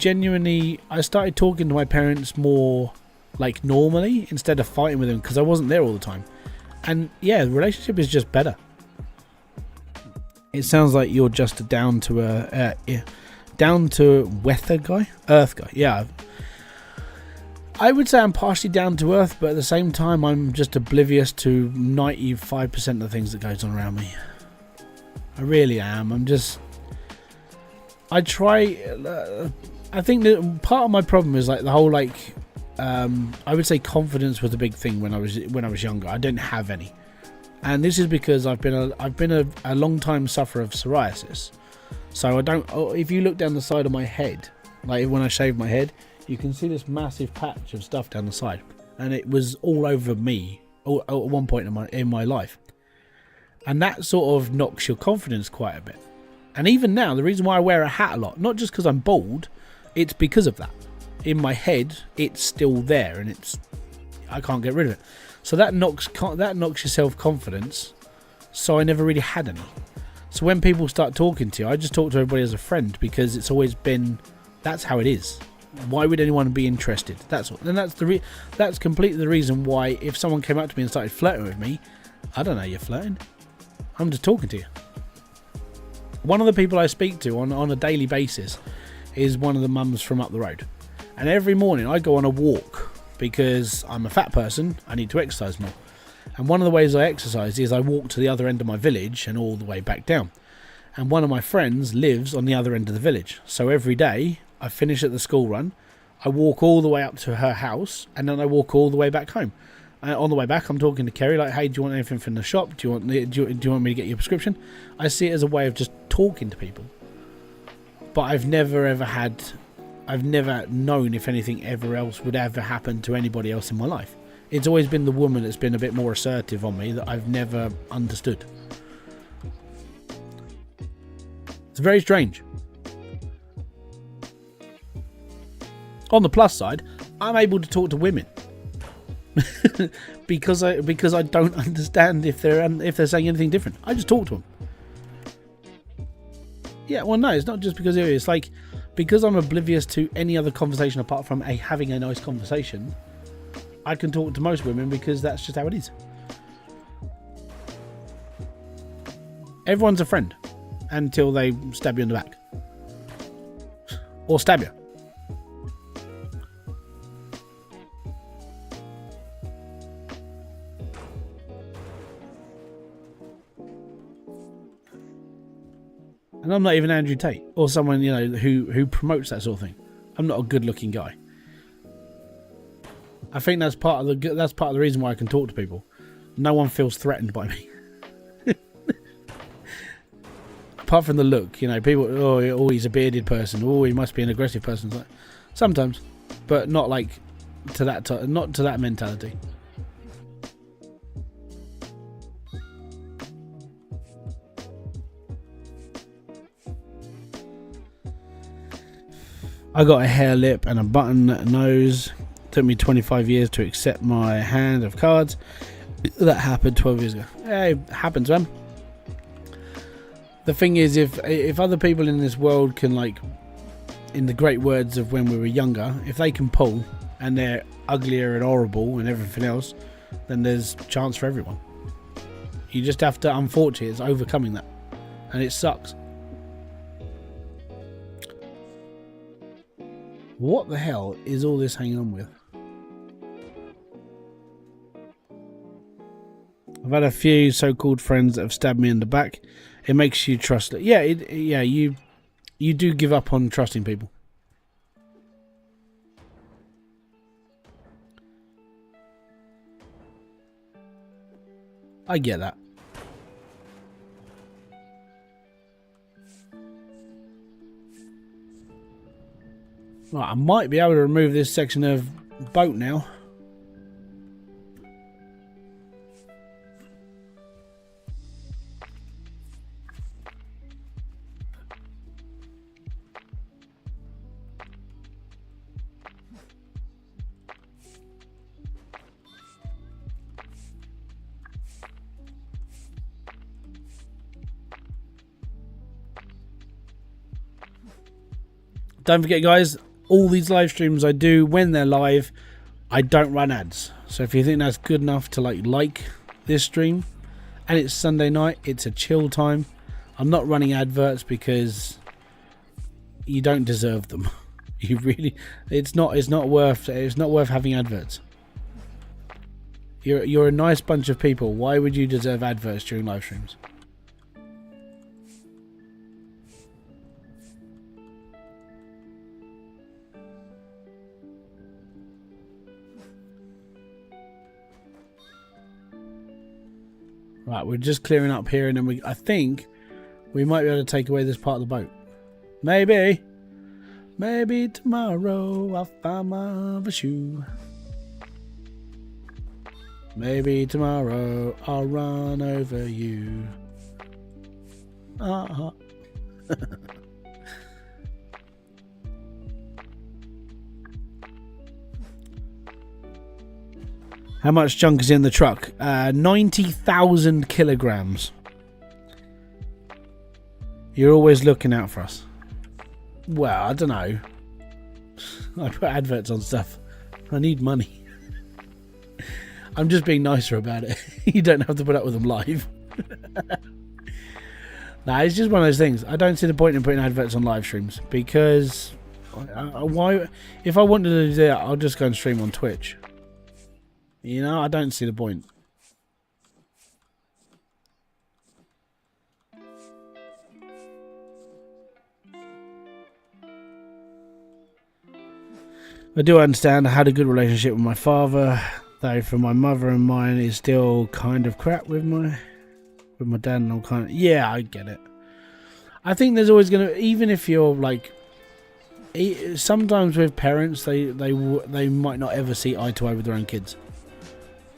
started talking to my parents more like normally instead of fighting with them, because I wasn't there all the time. And yeah, the relationship is just better. It sounds like you're just a down to earth guy. Yeah, I would say I'm partially down to earth, but at the same time I'm just oblivious to 95% of the things that goes on around me. I really am. I think that part of my problem is like the whole like I would say confidence was a big thing when I was younger. I didn't have any, and this is because I've been a long time sufferer of psoriasis. So I don't. If you look down the side of my head, like when I shave my head, you can see this massive patch of stuff down the side, and it was all over me at one point in my life, and that sort of knocks your confidence quite a bit. And even now, the reason why I wear a hat a lot, not just because I'm bald, it's because of that. In my head, it's still there, and I can't get rid of it. So that knocks your self-confidence. So I never really had any. So when people start talking to you, I just talk to everybody as a friend, because it's always been, that's how it is. Why would anyone be interested? That's completely the reason why if someone came up to me and started flirting with me, I don't know you're flirting. I'm just talking to you. One of the people I speak to on a daily basis is one of the mums from up the road. And every morning I go on a walk because I'm a fat person, I need to exercise more. And one of the ways I exercise is I walk to the other end of my village and all the way back down. And one of my friends lives on the other end of the village. So every day I finish at the school run, I walk all the way up to her house, and then I walk all the way back home. On the way back, I'm talking to Kerry like, "Hey, do you want anything from the shop? Do you want me to get your prescription?" I see it as a way of just talking to people. But I've never known if anything ever else would ever happen to anybody else in my life. It's always been the woman that's been a bit more assertive on me that I've never understood. It's very strange. On the plus side, I'm able to talk to women. because I don't understand if they're saying anything different. I just talk to them. Yeah, well, no, it's not just because it's like because I'm oblivious to any other conversation apart from having a nice conversation. I can talk to most women because that's just how it is. Everyone's a friend until they stab you in the back or stab you. And I'm not even Andrew Tate or someone, who promotes that sort of thing. I'm not a good-looking guy. I think that's part of the reason why I can talk to people. No one feels threatened by me. Apart from the look, you know, people, oh, he's a bearded person. Oh, he must be an aggressive person. Like, sometimes, but not like to that, not to that mentality. I got a hair lip and a button nose. Took me 25 years to accept my hand of cards. That happened 12 years ago. Hey, it happens, man. The thing is, if other people in this world can, like, in the great words of when we were younger, if they can pull and they're uglier and horrible and everything else, then there's chance for everyone. You just have to, unfortunately, it's overcoming that. And it sucks. What the hell is all this hanging on with? I've had a few so-called friends that have stabbed me in the back. It makes you trust it. Yeah, you do give up on trusting people. I get that. Right, I might be able to remove this section of boat now. Don't forget, guys, all these live streams I do, when they're live, I don't run ads. So if you think that's good enough to like this stream, and it's Sunday night, it's a chill time. I'm not running adverts because you don't deserve them. You really, it's not worth having adverts. You're a nice bunch of people. Why would you deserve adverts during live streams? Right, we're just clearing up here, and then I think we might be able to take away this part of the boat. Maybe tomorrow I'll find my other shoe. Maybe tomorrow I'll run over you. How much junk is in the truck? 90,000 kilograms. You're always looking out for us. Well, I don't know. I put adverts on stuff. I need money. I'm just being nicer about it. You don't have to put up with them live. Nah, it's just one of those things. I don't see the point in putting adverts on live streams because why? If I wanted to do that, I'll just go and stream on Twitch. You know, I don't see the point. I do understand I had a good relationship with my father, though for my mother and mine is still kind of crap with my dad and all kind of... Yeah, I get it. I think there's always going to... Even if you're like... Sometimes with parents, they might not ever see eye to eye with their own kids.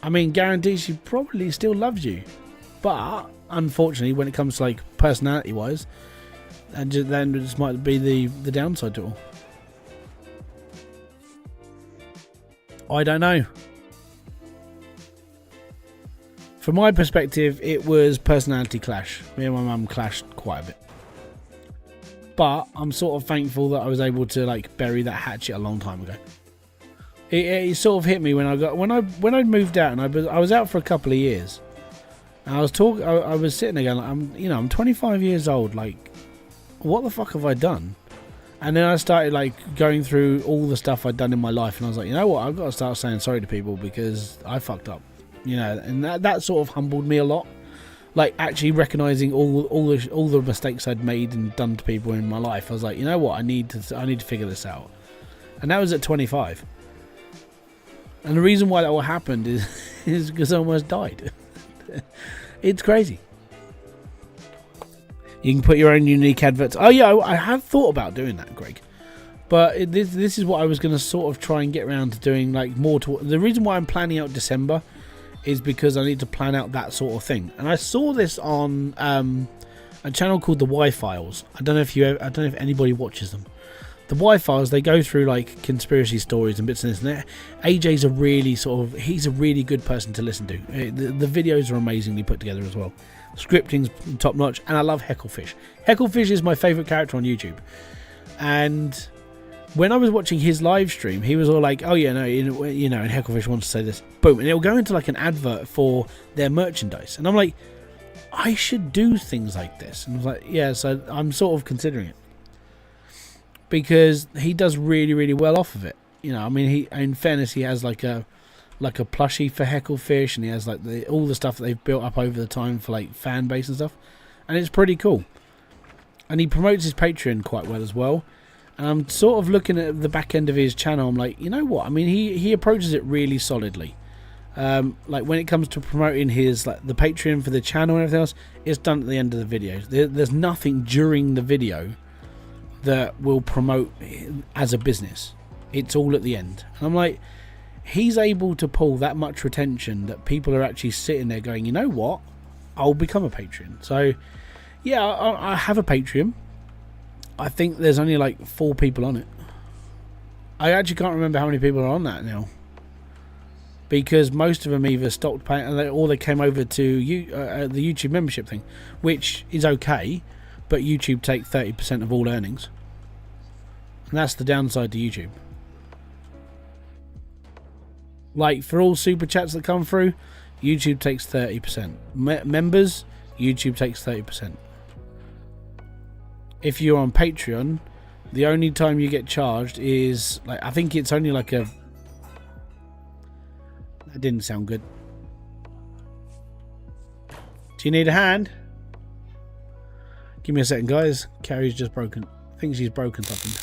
I mean, guarantees she probably still loves you. But, unfortunately, when it comes to, like, personality-wise, then this might be the downside to it all. I don't know. From my perspective, it was personality clash. Me and my mum clashed quite a bit. But I'm sort of thankful that I was able to, like, bury that hatchet a long time ago. It sort of hit me when I moved out, and I was out for a couple of years. And I was sitting there going, I'm 25 years old. Like, what the fuck have I done? And then I started like going through all the stuff I'd done in my life, and I was like, you know what? I've got to start saying sorry to people because I fucked up. You know, and that sort of humbled me a lot. Like actually recognizing all the mistakes I'd made and done to people in my life. I was like, you know what? I need to figure this out. And that was at 25. And the reason why that all happened is because I almost died. It's crazy. You can put your own unique adverts. Oh yeah, I have thought about doing that, Greg. But this is what I was going to sort of try and get around to doing, like more to. The reason why I'm planning out December is because I need to plan out that sort of thing. And I saw this on a channel called the Y-Files. I don't know if anybody watches them. The Y-Files, they go through like conspiracy stories and bits and this and that. AJ's a really he's a really good person to listen to. The videos are amazingly put together as well. Scripting's top notch, and I love Hecklefish. Hecklefish is my favourite character on YouTube. And when I was watching his live stream, he was all like, "Oh yeah, no, you know," and Hecklefish wants to say this, boom, and it'll go into like an advert for their merchandise, and I'm like, I should do things like this, and I was like, yeah, so I'm sort of considering it because he does really, really well off of it. You know, I mean, in fairness, he has like a plushie for Hecklefish, and he has like all the stuff that they've built up over the time for like fan base and stuff, and it's pretty cool. And he promotes his Patreon quite well as well. And I'm sort of looking at the back end of his channel. I'm like, you know what? I mean, he approaches it really solidly. Like when it comes to promoting his the Patreon for the channel and everything else, it's done at the end of the video. There's nothing during the video that will promote as a business. It's all at the end. And I'm like, he's able to pull that much retention that people are actually sitting there going, you know what? I'll become a Patreon. So yeah, I have a Patreon. I think there's only like 4 people on it. I actually can't remember how many people are on that now, because most of them either stopped paying or they came over to the YouTube membership thing, which is okay, but YouTube take 30% of all earnings, and that's the downside to YouTube. Like for all super chats that come through, YouTube takes 30%. Members, YouTube takes 30%. If you're on Patreon, the only time you get charged is like, I think it's only like that didn't sound good. Do you need a hand? Give me a second, guys. Carrie's just broken. I think she's broken something.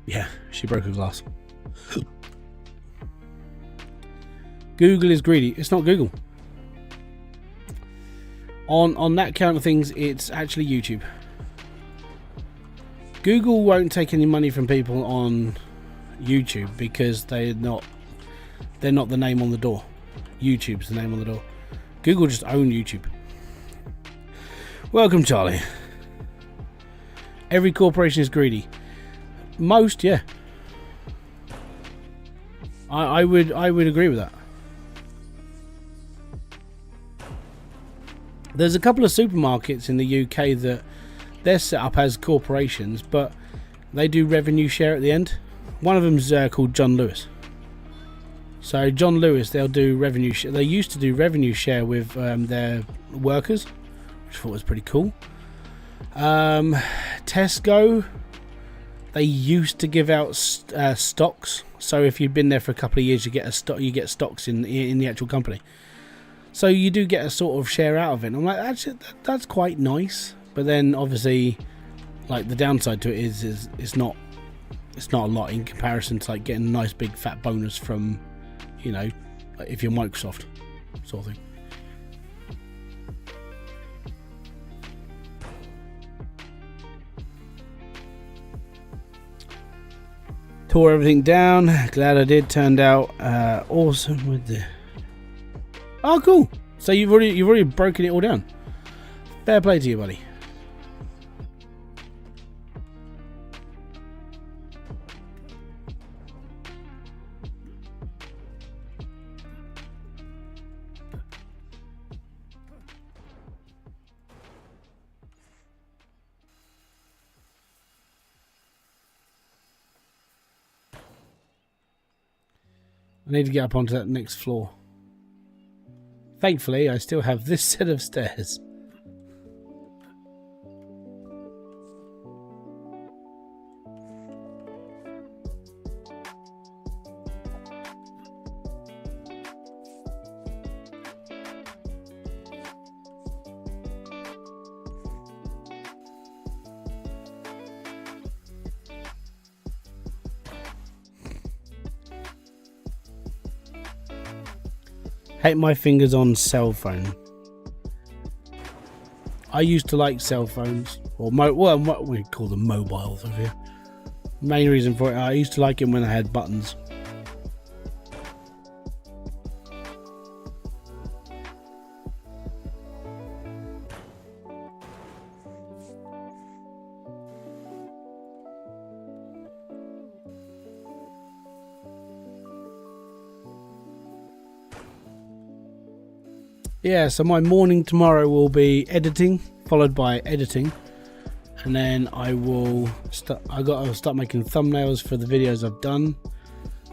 Yeah, she broke a glass. Google is greedy. It's not Google. On that count of things, it's actually YouTube. Google won't take any money from people on YouTube because they're not the name on the door. YouTube's the name on the door. Google just own YouTube. Welcome, Charlie. Every corporation is greedy. Most, yeah. I would agree with that. There's a couple of supermarkets in the UK that they're set up as corporations, but they do revenue share at the end. One of them's called John Lewis. So John Lewis, they'll do revenue share. They used to do revenue share with their workers, which I thought was pretty cool. Tesco, they used to give out stocks. So if you've been there for a couple of years, you get stocks in the actual company. So you do get a sort of share out of it. And I'm like, that's quite nice. But then obviously, like the downside to it is it's not a lot in comparison to like getting a nice big fat bonus from, you know, if you're Microsoft sort of thing. Tore everything down. Glad I did. Turned out awesome with the... Oh, cool. So you've already broken it all down. Fair play to you, buddy. I need to get up onto that next floor. Thankfully, I still have this set of stairs. Hate my fingers on cell phone. I used to like cell phones, or what we call them, mobiles over here. Main reason for it, I used to like it when I had buttons. Yeah, so my morning tomorrow will be editing, followed by editing, and then I gotta start making thumbnails for the videos I've done,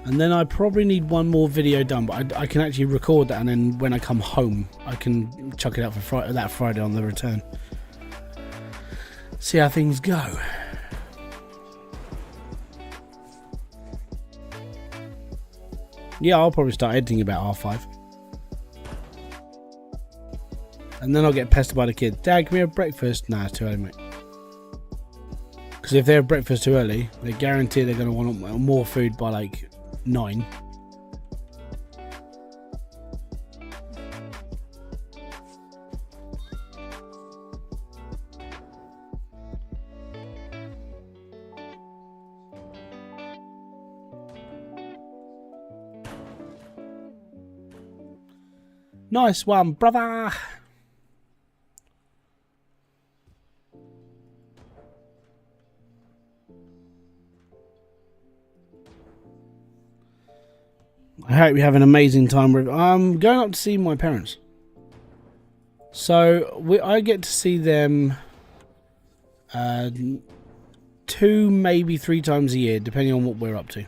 and then I probably need one more video done, but I can actually record that, and then when I come home I can chuck it out for that Friday on the return. See how things go. Yeah, I'll probably start editing about 5:30. And then I'll get pestered by the kids. Dad, can we have breakfast? Nah, it's too early, mate. Because if they have breakfast too early, they guarantee they're going to want more food by like 9. Nice one, brother. I hope you have an amazing time. I'm going up to see my parents. So I get to see them 2, maybe 3 times a year, depending on what we're up to.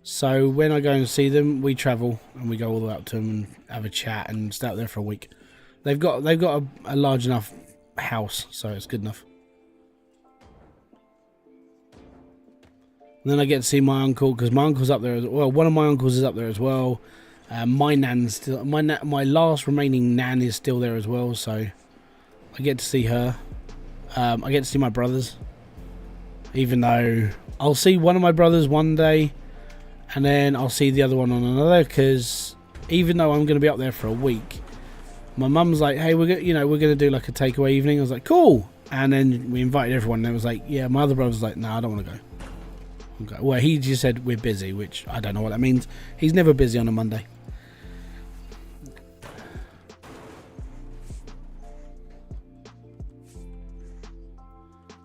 So when I go and see them, we travel and we go all the way up to them and have a chat and stay up there for a week. They've got a large enough house, so it's good enough. And then I get to see my uncle, because my uncle's up there as well. One of my uncles is up there as well. My nan's still, my last remaining nan is still there as well, so I get to see her. I get to see my brothers, even though I'll see one of my brothers one day, and then I'll see the other one on another. Because even though I'm going to be up there for a week, my mum's like, "Hey, we're gonna do like a takeaway evening." I was like, "Cool," and then we invited everyone. And it was like, "Yeah," my other brother was like, "No, I don't want to go." Okay. Well, he just said we're busy, which I don't know what that means. He's never busy on a Monday.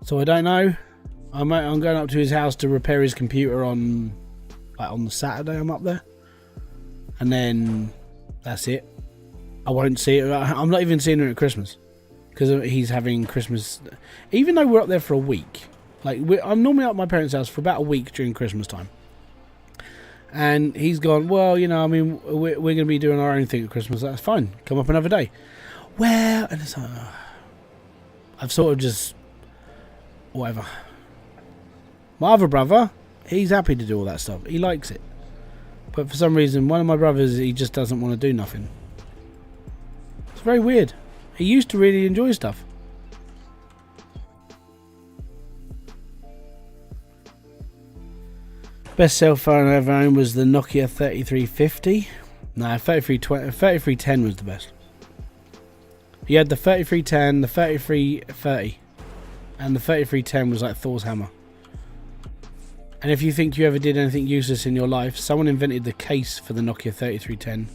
So I don't know. I'm going up to his house to repair his computer on the Saturday. I'm up there, and then that's it. I won't see it. I'm not even seeing him at Christmas because he's having Christmas. Even though we're up there for a week. Like, I'm normally at my parents' house for about a week during Christmas time. And he's gone, well, I mean, we're going to be doing our own thing at Christmas. That's fine. Come up another day. Well, and it's like, I've sort of just, whatever. My other brother, he's happy to do all that stuff. He likes it. But for some reason, one of my brothers, he just doesn't want to do nothing. It's very weird. He used to really enjoy stuff. Best cell phone I ever owned was the Nokia 3350. No, 3310 was the best. You had the 3310, the 3330, and the 3310 was like Thor's hammer. And if you think you ever did anything useless in your life, someone invented the case for the Nokia 3310,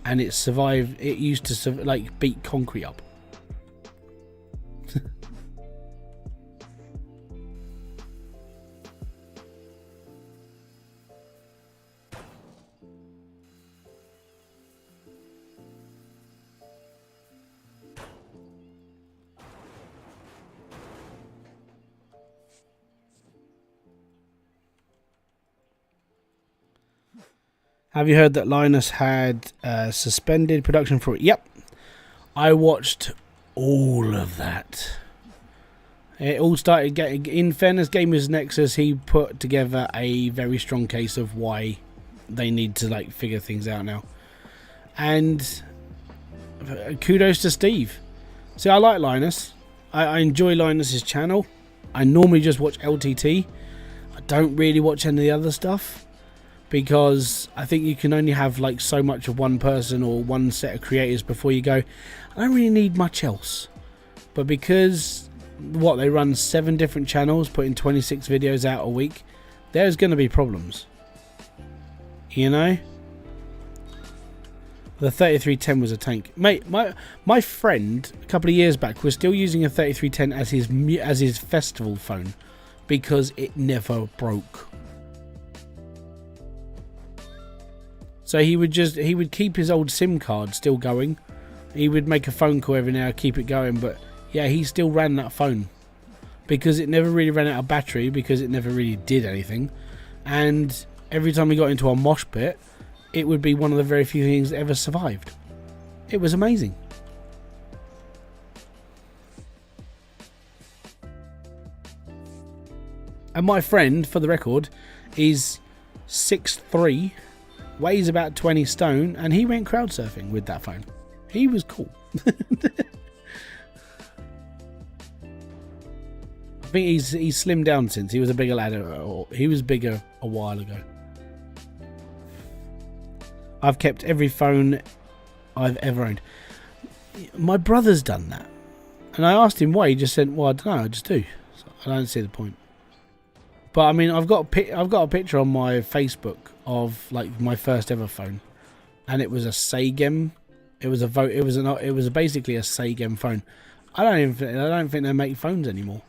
and it survived. It used to like beat concrete up. Have you heard that Linus had suspended production for it? Yep. I watched all of that. It all started getting... In fairness, Gamers Nexus, he put together a very strong case of why they need to like figure things out now. And kudos to Steve. See, I like Linus. I enjoy Linus's channel. I normally just watch LTT. I don't really watch any of the other stuff, because I think you can only have like so much of one person or one set of creators before you go, I don't really need much else. But because they run 7 different channels, putting 26 videos out a week, there's going to be problems, you know. The 3310 was a tank, mate. My friend a couple of years back was still using a 3310 as his festival phone because it never broke. So he would keep his old SIM card still going. He would make a phone call every now, keep it going, but yeah, he still ran that phone because it never really ran out of battery, because it never really did anything. And every time he got into a mosh pit, it would be one of the very few things that ever survived. It was amazing. And my friend, for the record, is 6'3", weighs about 20 stone, and he went crowd surfing with that phone. He was cool. I think he's slimmed down since. He was a bigger lad, or he was bigger a while ago. I've kept every phone I've ever owned. My brother's done that, and I asked him why. He just said, well, I don't know, I just do. So I don't see the point. But I mean, I've got a picture on my Facebook of like my first ever phone, and it was a Sagem. It was basically a Sagem phone. I don't think they make phones anymore.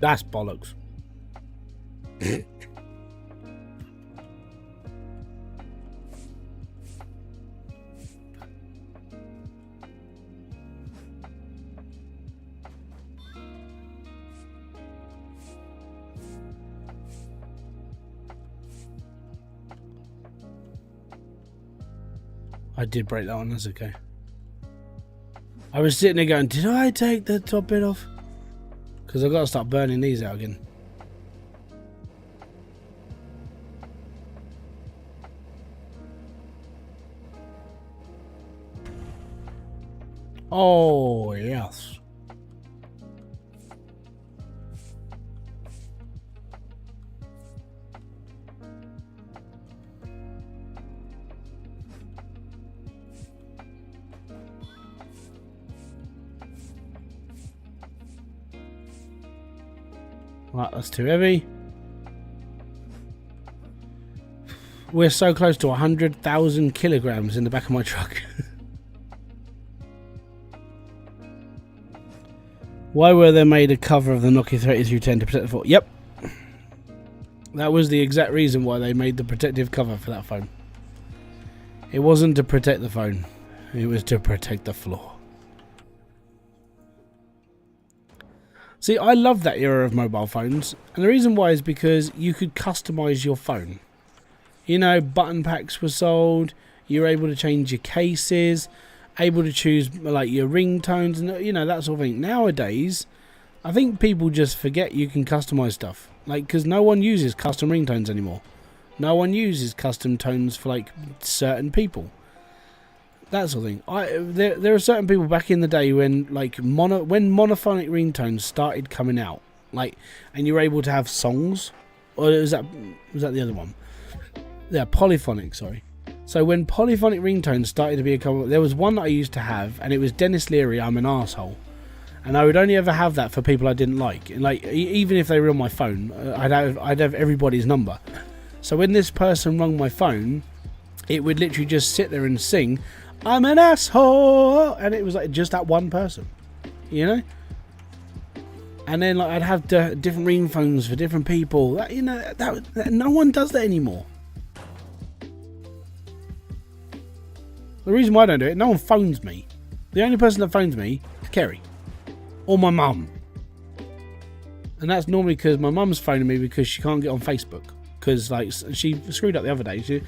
That's bollocks. I did break that one, that's okay. I was sitting there going, did I take the top bit off? Because I've got to start burning these out again. Oh, yes. Right, that's too heavy. We're so close to 100,000 kilograms in the back of my truck. Why were they made a cover of the Nokia 3310 to protect the phone? Yep. That was the exact reason why they made the protective cover for that phone. It wasn't to protect the phone. It was to protect the floor. See, I love that era of mobile phones, and the reason why is because you could customize your phone. You know, button packs were sold, you were able to change your cases, able to choose like your ringtones, and you know, that sort of thing. Nowadays, I think people just forget you can customize stuff. Like, because no one uses custom ringtones anymore. No one uses custom tones for like certain people. That sort of thing. There are certain people back in the day when like when monophonic ringtones started coming out, like, and you were able to have songs, or was that the other one? Yeah, polyphonic. Sorry. So when polyphonic ringtones started to be there was one that I used to have, and it was Dennis Leary, I'm an Arsehole. And I would only ever have that for people I didn't like. And like, even if they were on my phone, I'd have everybody's number. So when this person rung my phone, it would literally just sit there and sing, I'm an asshole, and it was like just that one person, you know. And then like I'd have different ringtones for different people. That, you know, that no one does that anymore. The reason why I don't do it, no one phones me. The only person that phones me is Kerry. Or my mum. And that's normally because my mum's phoning me because she can't get on Facebook. Because like she screwed up the other day.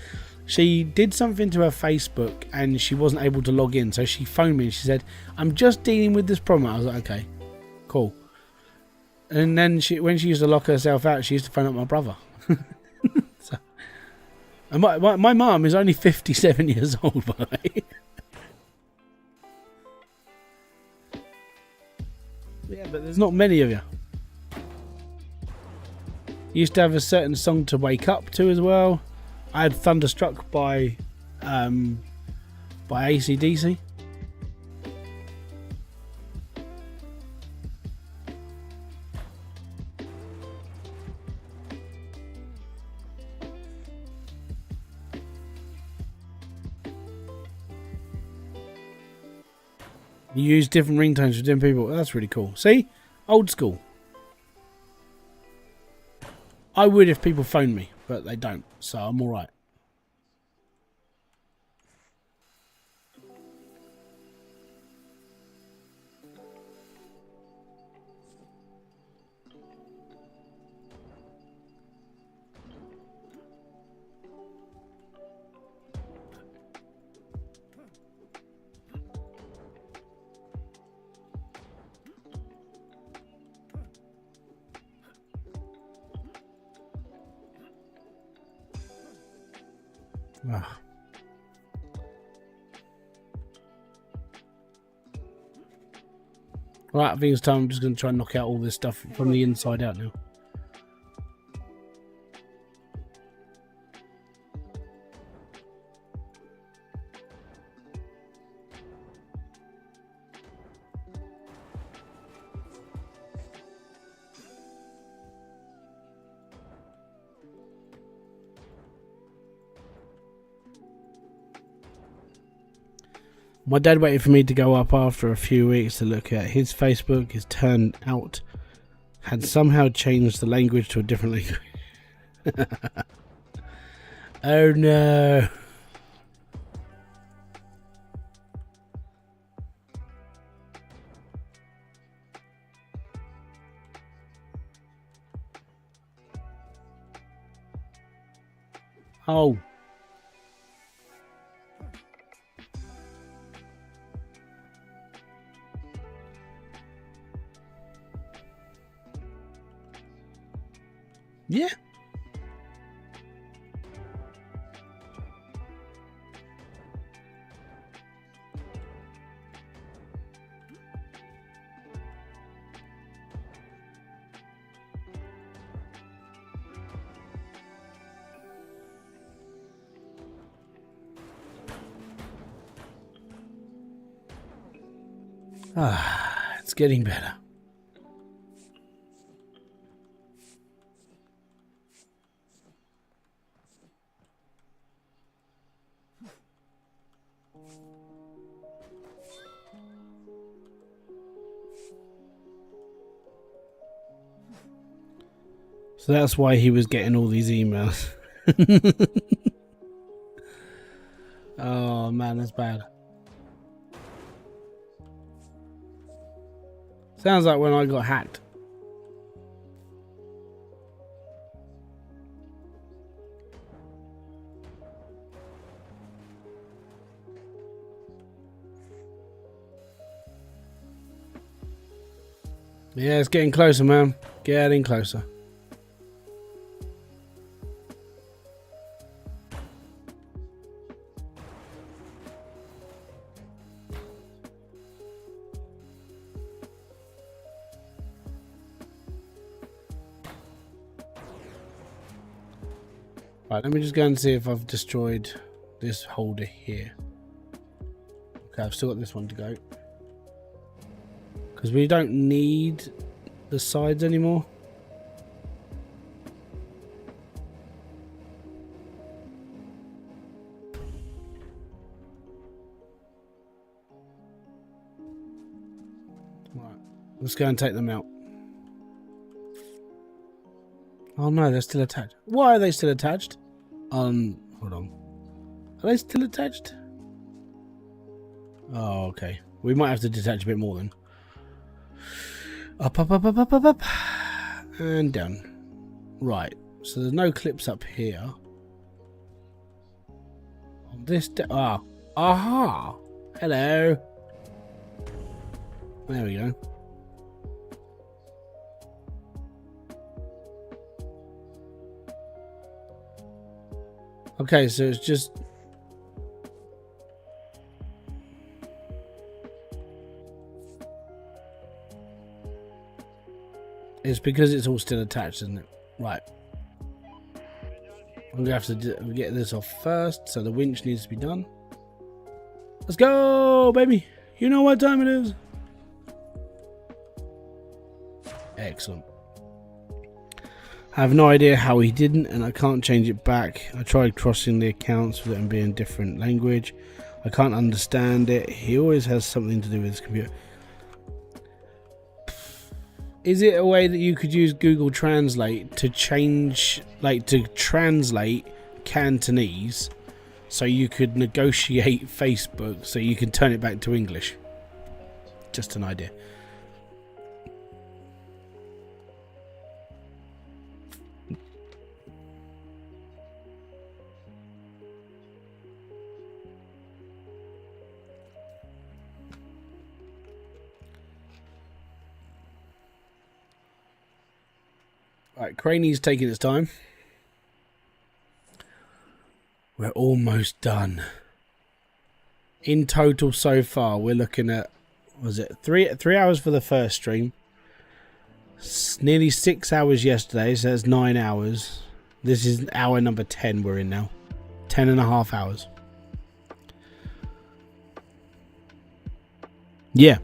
She did something to her Facebook and she wasn't able to log in. So she phoned me and she said, I'm just dealing with this problem. I was like, okay, cool. And then when she used to lock herself out, she used to phone up my brother. So, and my mum is only 57 years old, by the way. Yeah, but there's not many of you. You used to have a certain song to wake up to as well. I had Thunderstruck by AC/DC. You use different ringtones for different people. That's really cool. See? Old school. I would if people phone me, but they don't, so I'm alright. Ah. Right, I think it's time. I'm just going to try and knock out all this stuff from the inside out now. My dad waited for me to go up after a few weeks to look at his Facebook. His turned out had somehow changed the language to a different language. Oh no. Oh. Yeah. Ah, it's getting better. So that's why he was getting all these emails. Oh man, that's bad. Sounds like when I got hacked. Yeah, it's getting closer, man. Getting closer. Right, let me just go and see if I've destroyed this holder here. Okay, I've still got this one to go. Because we don't need the sides anymore. Right, let's go and take them out. Oh no, they're still attached. Why are they still attached? Hold on. Are they still attached? Oh, okay. We might have to detach a bit more then. Up, up, up, up, up, up, up. And down. Right. So there's no clips up here. On this... Aha! Hello. There we go. Okay, so it's just... It's because it's all still attached, isn't it? Right. I'm going to have to get this off first, so the winch needs to be done. Let's go, baby! You know what time it is. Excellent. I have no idea how he didn't, and I can't change it back. I tried crossing the accounts with it and being different language. I can't understand it. He always has something to do with his computer. Is it a way that you could use Google Translate to change, like to translate Cantonese so you could negotiate Facebook so you can turn it back to English? Just an idea. Right, Craney's taking its time. We're almost done. In total so far, we're looking at, was it three hours for the first stream? Nearly 6 hours yesterday, so that's 9 hours. This is hour number 10 we're in now. 10.5 hours. Yeah.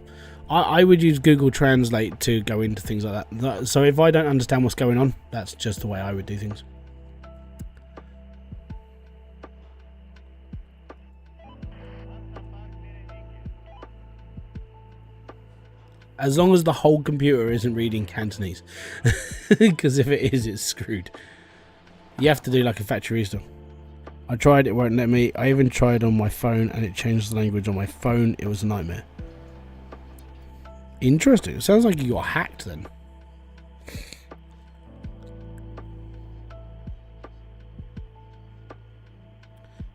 I would use Google Translate to go into things like that. So if I don't understand what's going on, that's just the way I would do things. As long as the whole computer isn't reading Cantonese. Because if it is, it's screwed. You have to do like a factory restore. I tried, it won't let me. I even tried on my phone and it changed the language on my phone. It was a nightmare. Interesting. It sounds like you got hacked then.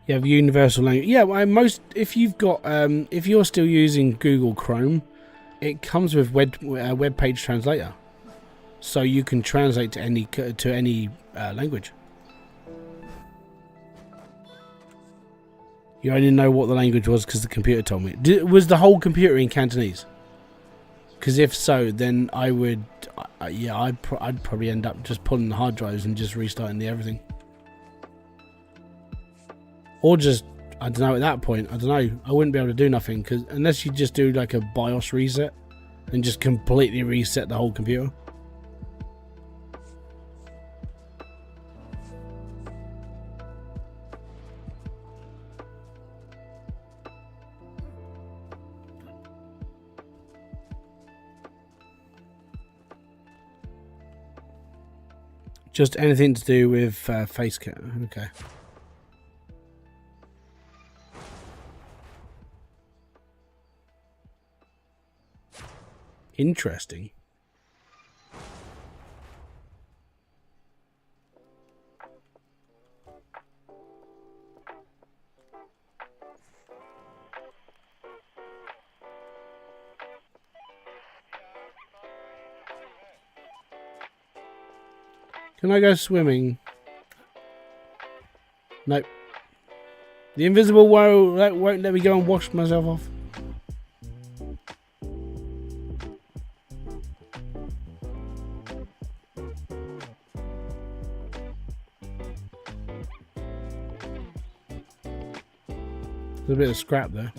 You have universal language. Yeah, well, if you've got if you're still using Google Chrome, it comes with web page translator, so you can translate to any language. You only know what the language was because the computer told me. Was the whole computer in Cantonese? Because if so, then I would, yeah, I'd probably end up just pulling the hard drives and just restarting everything. Or just, I don't know, at that point, I don't know, I wouldn't be able to do nothing, because unless you just do like a BIOS reset and just completely reset the whole computer. Just anything to do with face cam. Okay. Interesting. Can I go swimming? Nope. The invisible won't let me go and wash myself off. There's a bit of scrap there.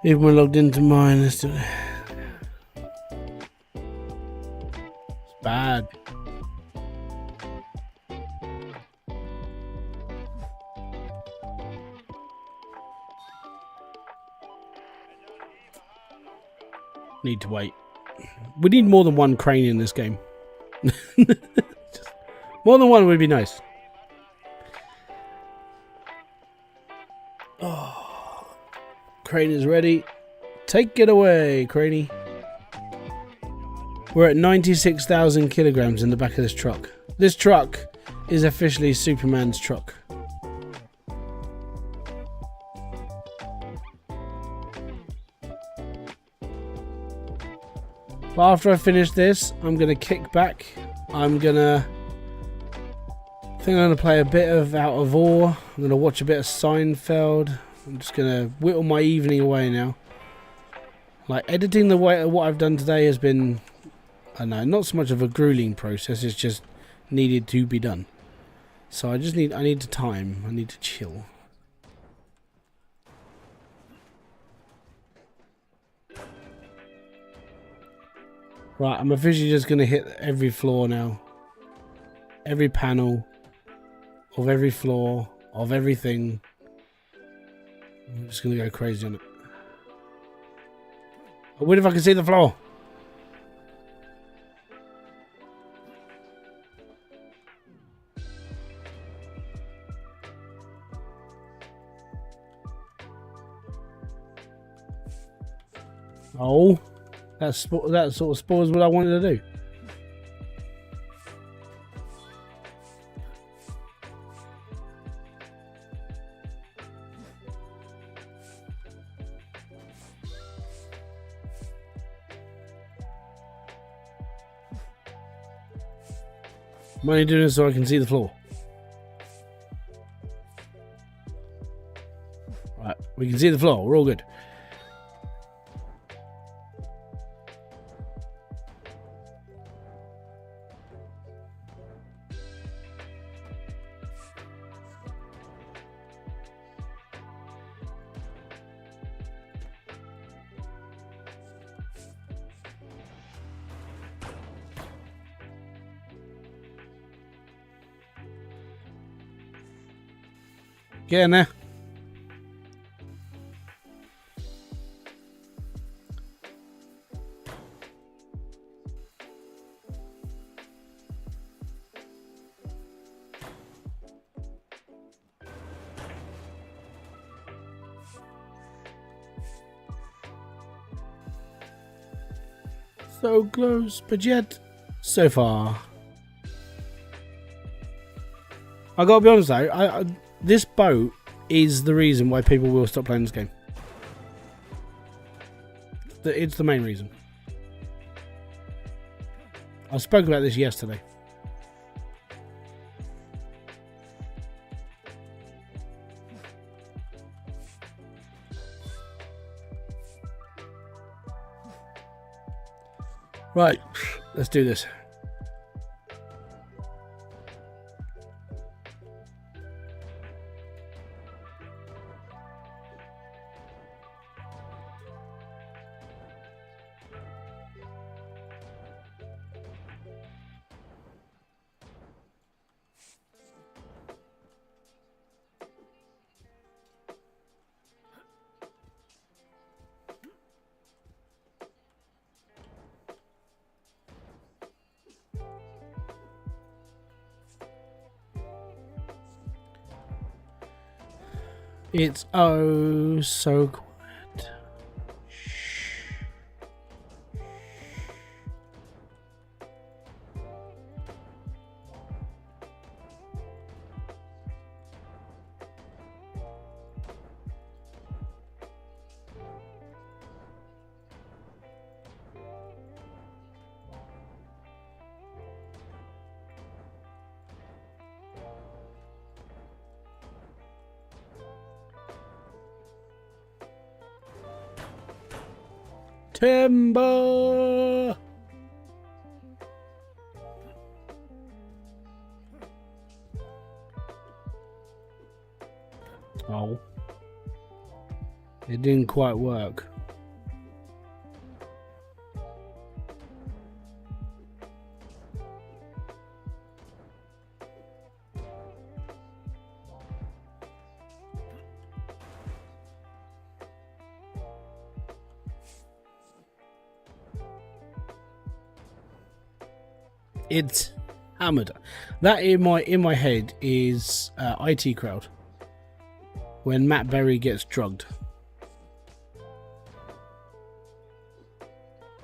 Even when logged into mine, it's bad. Need to wait. We need more than one crane in this game. More than one would be nice. Oh, crane is ready. Take it away, craney. We're at 96,000 kilograms in the back of this truck. This truck is officially Superman's truck. But after I finish this, I'm going to kick back. I think I'm going to play a bit of Out of Awe. I'm going to watch a bit of Seinfeld. I'm just going to whittle my evening away now. Like, editing the way what I've done today has been, I don't know, not so much of a grueling process. It's just needed to be done. So I need the time. I need to chill. Right, I'm officially just going to hit every floor now. Every panel of every floor of everything. I'm just going to go crazy on it. I wonder if I can see the floor. Oh. That sort of spoils what I wanted to do. I'm only doing this so I can see the floor. Right, we can see the floor. We're all good. Get in there. So close, but yet so far. I gotta be honest though, this boat is the reason why people will stop playing this game. It's the main reason. I spoke about this yesterday. Right, let's do this. It's oh so quiet. Shh. Timber! Oh. It didn't quite work. It's hammered. That in my head is IT Crowd when Matt Berry gets drugged.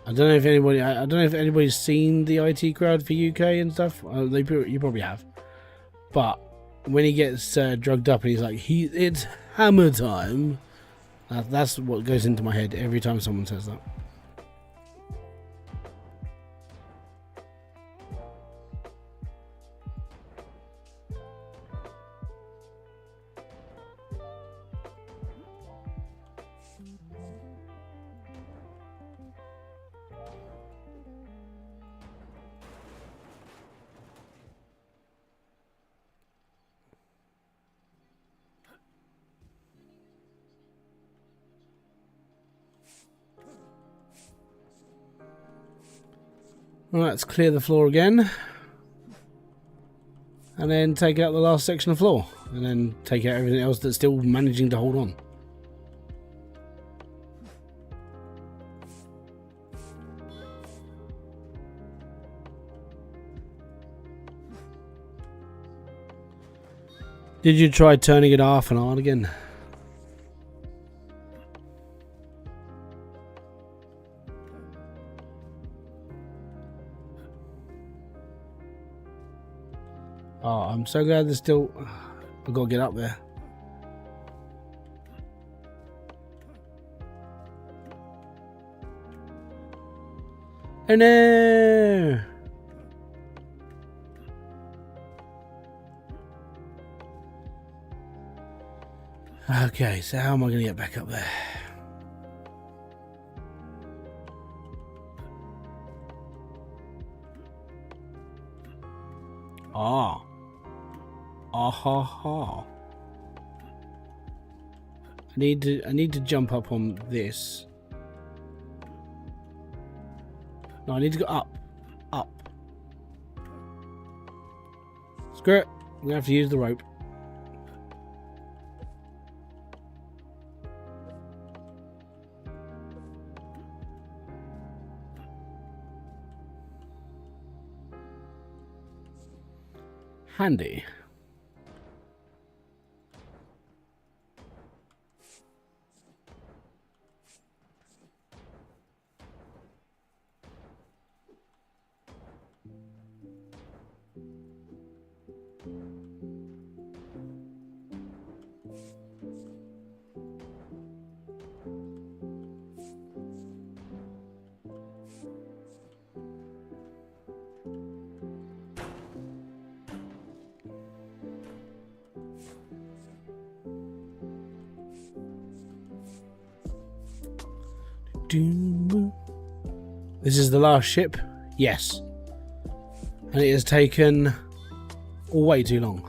I don't know if anybody's seen the IT Crowd for UK and stuff. You probably have, but when he gets drugged up and he's like, it's hammer time. That's what goes into my head every time someone says that. Right, let's clear the floor again. And then take out the last section of floor. And then take out everything else that's still managing to hold on. Did you try turning it off and on again? Oh, I'm so glad there's still... I've got to get up there. Oh no! Okay, so how am I going to get back up there? Ah. Ah ha ha. I need to jump up on this. No, I need to go up. Up. Screw it. We're going to have to use the rope. Handy. This is the last ship? Yes. And it has taken way too long.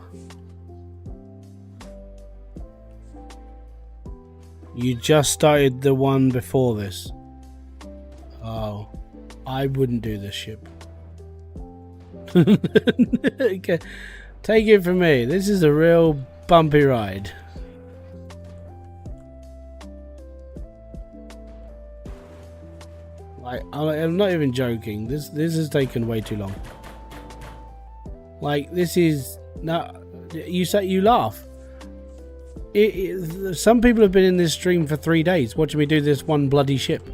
You just started the one before this. Oh, I wouldn't do this ship. Okay. Take it from me. This is a real bumpy ride. I'm not even joking. This has taken way too long. Like, this is no. You laugh. Some people have been in this stream for 3 days watching me do this one bloody ship.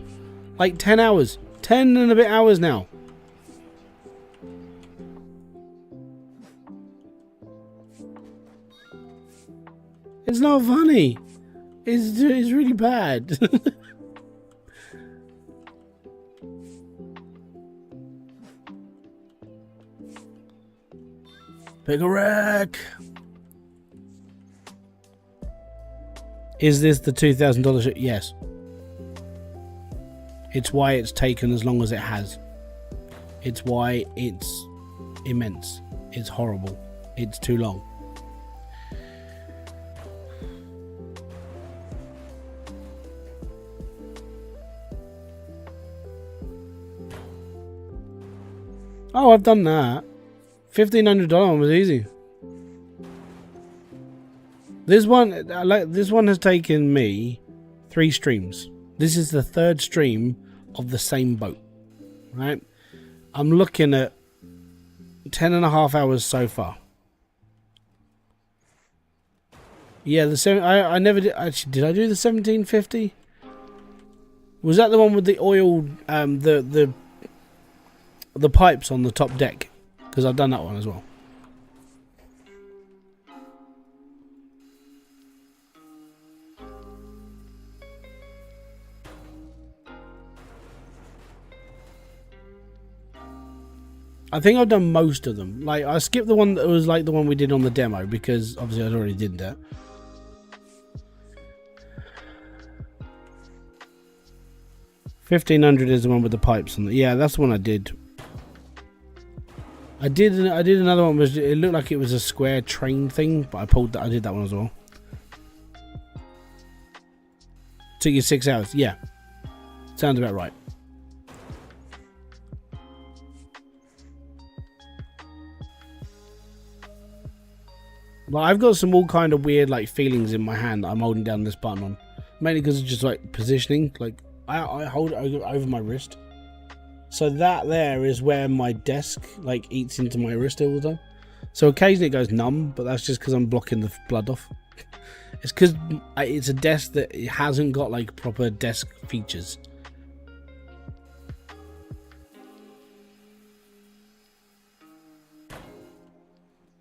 Like 10 hours, 10 and a bit hours now. It's not funny. It's really bad. Big wreck. Is this the $2,000 ship? Yes. It's why it's taken as long as it has. It's why it's immense. It's horrible. It's too long. Oh, I've done that. $1,500 was easy. This one has taken me 3 streams. This is the 3rd stream of the same boat. Right? I'm looking at 10.5 hours so far. Yeah, I never did. Actually, did I do the 1750? Was that the one with the oil, the pipes on the top deck? Because I've done that one as well. I think I've done most of them. Like, I skipped the one that was like the one we did on the demo because obviously I'd already did that. $1,500 is the one with the pipes on. Yeah, that's the one I did. I did another one. It looked like it was a square train thing, but I did that one as well. Took you 6 hours. Yeah, sounds about right. Well, I've got some all kind of weird like feelings in my hand that I'm holding down this button on, mainly because it's just like positioning. Like I hold it over my wrist, so that there is where my desk like eats into my wrist all the time. So occasionally it goes numb, but that's just because I'm blocking the blood off. It's because it's a desk that it hasn't got like proper desk features.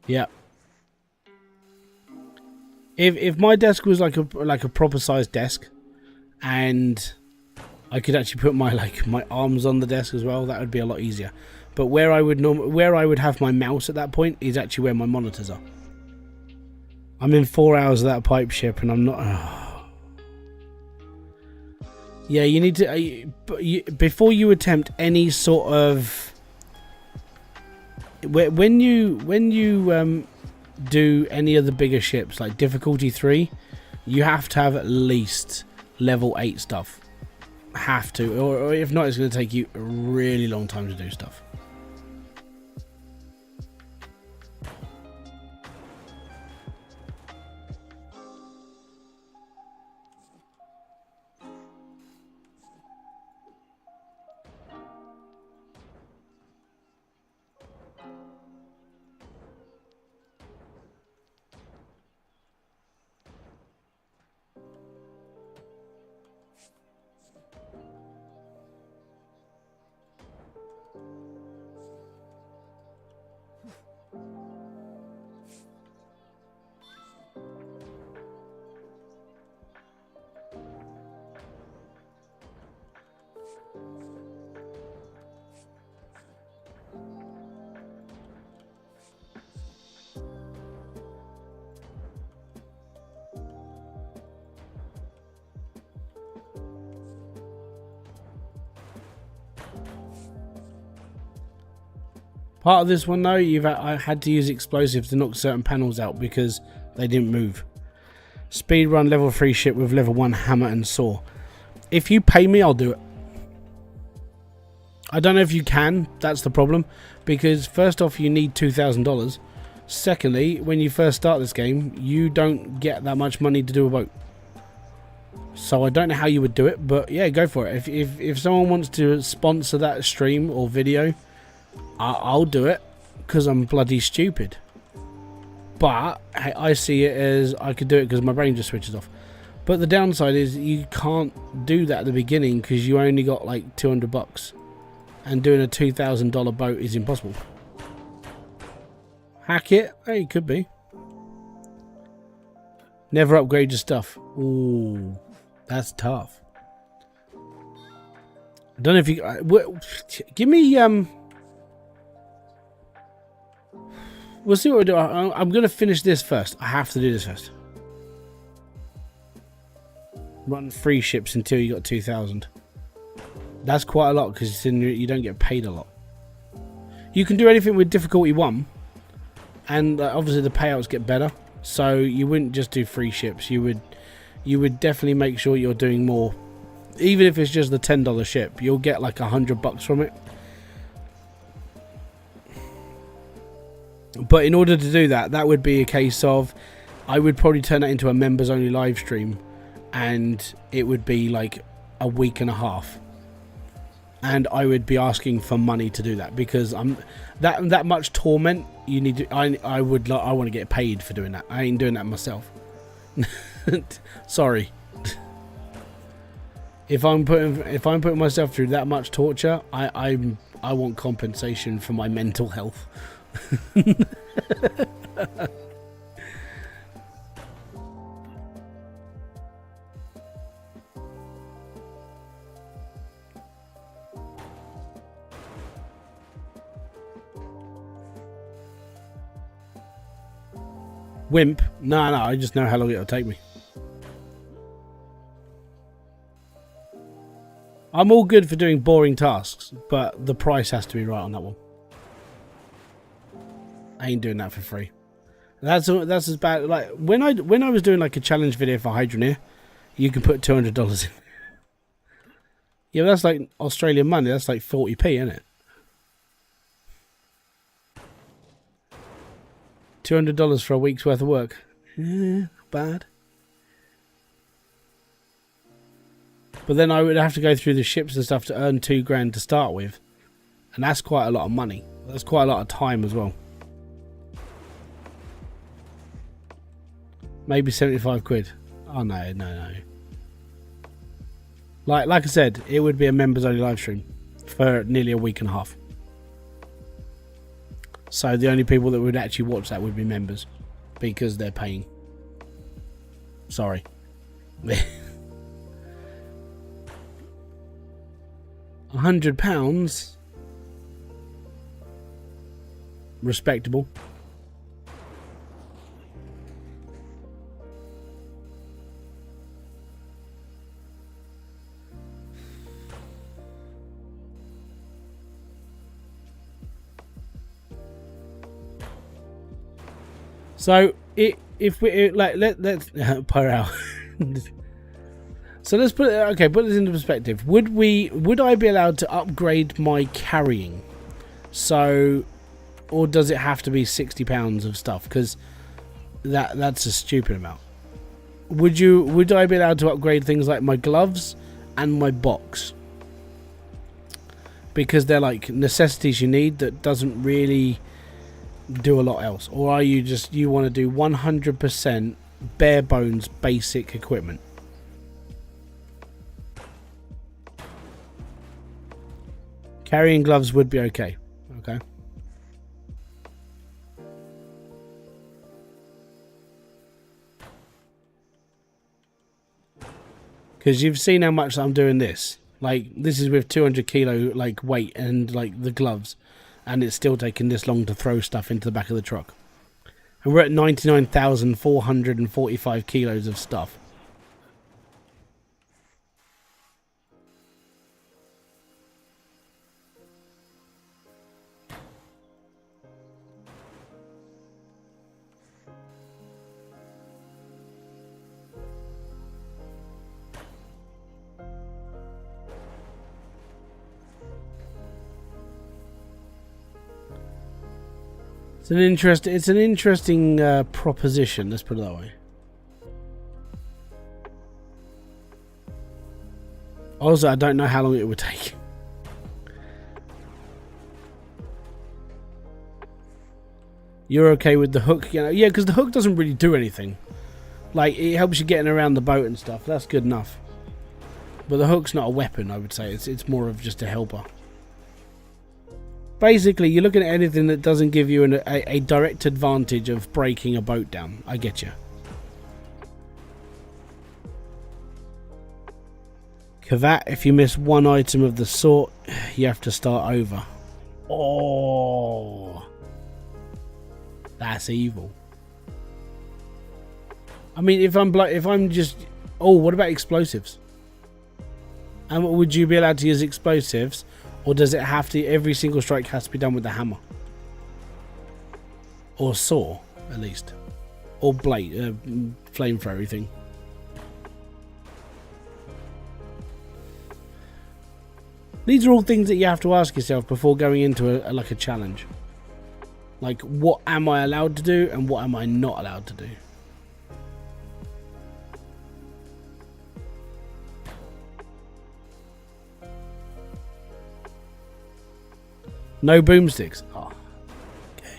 Yeah. If my desk was like a proper sized desk, and I could actually put my arms on the desk as well, that would be a lot easier. But where I would have my mouse at that point is actually where my monitors are. I'm in 4 hours of that pipe ship, and I'm not. Oh. Yeah, you need to before you attempt any sort of when you do any of the bigger ships like difficulty 3, you have to have at least level 8 stuff. Have to, or if not, it's going to take you a really long time to do stuff. Part of this one though, I had to use explosives to knock certain panels out because they didn't move. Speedrun level 3 ship with level 1 hammer and saw. If you pay me, I'll do it. I don't know if you can, that's the problem. Because first off, you need $2,000. Secondly, when you first start this game, you don't get that much money to do a boat. So I don't know how you would do it, but yeah, go for it. If someone wants to sponsor that stream or video, I'll do it because I'm bloody stupid. But I see it as I could do it because my brain just switches off. But the downside is you can't do that at the beginning because you only got like $200, and doing a $2,000 boat is impossible. Hack it? Hey, could be. Never upgrade your stuff. Ooh, that's tough. I don't know if you give me we'll see what we do. I'm going to finish this first. I have to do this first. Run 3 ships until you got 2,000. That's quite a lot because you don't get paid a lot. You can do anything with difficulty 1, and obviously the payouts get better. So you wouldn't just do free ships. You would definitely make sure you're doing more. Even if it's just the $10 ship, you'll get like $100 from it. But in order to do that, that would be a case of, I would probably turn that into a members only live stream, and it would be like a week and a half. And I would be asking for money to do that, because I'm that much torment. You need to. I want to get paid for doing that. I ain't doing that myself. Sorry. If I'm putting myself through that much torture, I want compensation for my mental health. Wimp? No, I just know how long it'll take me. I'm all good for doing boring tasks, but the price has to be right on that one. I ain't doing that for free. That's as bad. Like when I was doing like a challenge video for Hydroneer, you can put $200 in. Yeah, but that's like Australian money. That's like 40p, isn't it? $200 for a week's worth of work. Yeah, bad. But then I would have to go through the ships and stuff to earn $2,000 to start with, and that's quite a lot of money. That's quite a lot of time as well. Maybe 75 quid. Oh no. Like I said, it would be a members only live stream for nearly a week and a half. So the only people that would actually watch that would be members, because they're paying. Sorry. £100? Respectable. So if we let's per hour. So let's put this into perspective. Would I be allowed to upgrade my carrying? So, or does it have to be £60 of stuff? Because that's a stupid amount. Would I be allowed to upgrade things like my gloves and my box? Because they're like necessities you need that doesn't really do a lot else. Or are you want to do 100% bare bones basic equipment? Carrying gloves would be okay. Okay. Because you've seen how much I'm doing this. Like, this is with 200 kilo like weight and like the gloves, and it's still taking this long to throw stuff into the back of the truck. And we're at 99,445 kilos of stuff. It's an interesting proposition, let's put it that way. Also, I don't know how long it would take. You're okay with the hook? Yeah, because the hook doesn't really do anything. Like, it helps you getting around the boat and stuff. That's good enough. But the hook's not a weapon, I would say. It's more of just a helper. Basically, you're looking at anything that doesn't give you a direct advantage of breaking a boat down. I get you. Kavat, if you miss one item of the sort, you have to start over. Oh, that's evil. I mean, if I'm just... Oh, what about explosives? And would you be allowed to use explosives, or does it have to? Every single strike has to be done with the hammer, or saw, at least, or blade, flamethrower thing. These are all things that you have to ask yourself before going into a challenge. Like, what am I allowed to do and what am I not allowed to do? No boomsticks. Oh, okay.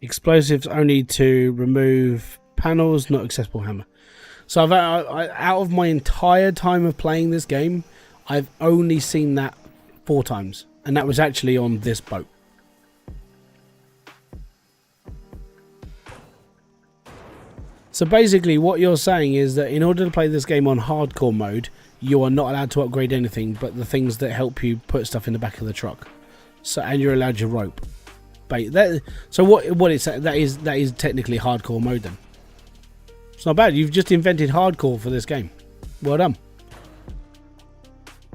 Explosives only to remove panels, not accessible hammer. So out of my entire time of playing this game, I've only seen that 4 times, and that was actually on this boat. So basically what you're saying is that in order to play this game on hardcore mode, you are not allowed to upgrade anything but the things that help you put stuff in the back of the truck. So, and you're allowed your rope. So what it's that is technically hardcore mode then. It's not bad. You've just invented hardcore for this game. Well done.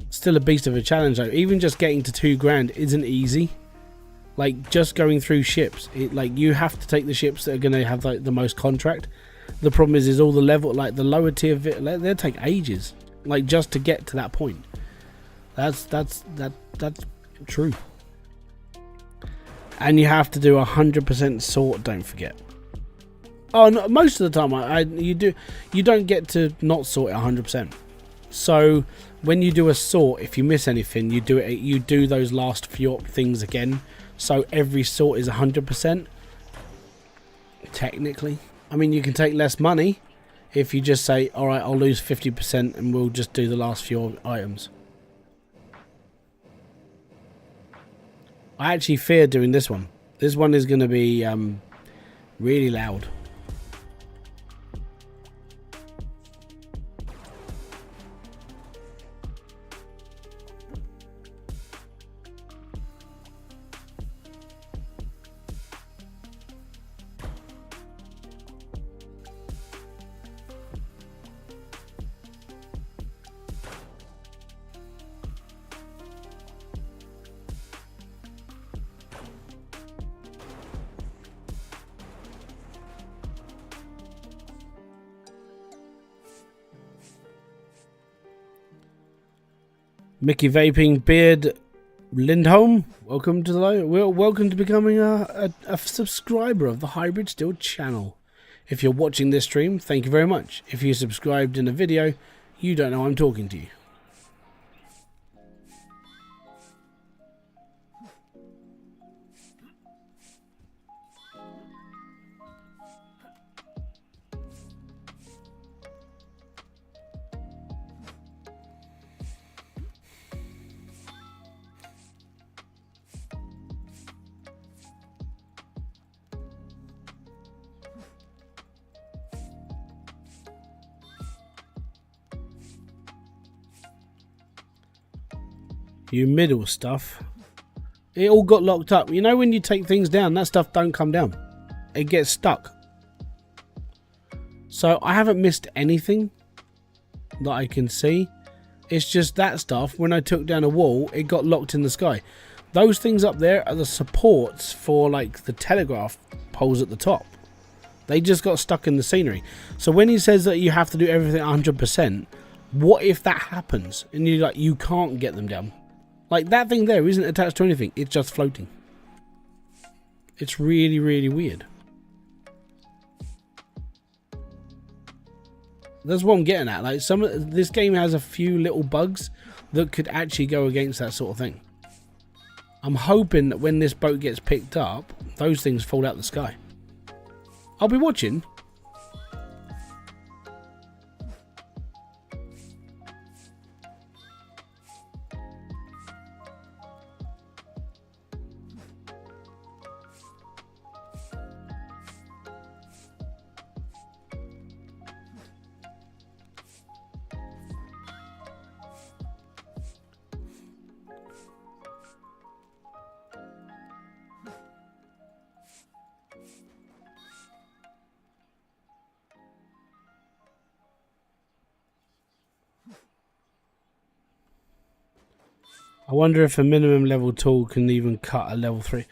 Still a beast of a challenge though. Even just getting to 2 grand isn't easy. Like, just going through ships, like, you have to take the ships that are going to have like the most contract. The problem is all the level, like the lower tier, they'll take ages, like, just to get to that point. That's true. And you have to do 100% sort. Don't forget. Oh, no, most of the time, you don't get to not sort it 100%. So when you do a sort, if you miss anything, you do those last few things again. So every sort is 100%. Technically, I mean, you can take less money if you just say, all right, I'll lose 50% and we'll just do the last few items. I actually fear doing this one. This one is going to be really loud. Mickey Vaping Beard Lindholm, welcome to welcome to becoming a subscriber of the Hybridsteel channel. If you're watching this stream, thank you very much. If you subscribed in a video, you don't know I'm talking to you. You middle stuff. It all got locked up. You know when you take things down, that stuff don't come down. It gets stuck. So I haven't missed anything that I can see. It's just that stuff, when I took down a wall, it got locked in the sky. Those things up there are the supports for like the telegraph poles at the top. They just got stuck in the scenery. So when he says that you have to do everything 100%, what if that happens and you can't get them down? Like, that thing there isn't attached to anything. It's just floating. It's really, really weird. That's what I'm getting at. Like, this game has a few little bugs that could actually go against that sort of thing. I'm hoping that when this boat gets picked up, those things fall out the sky. I'll be watching. I wonder if a minimum level tool can even cut a level 3.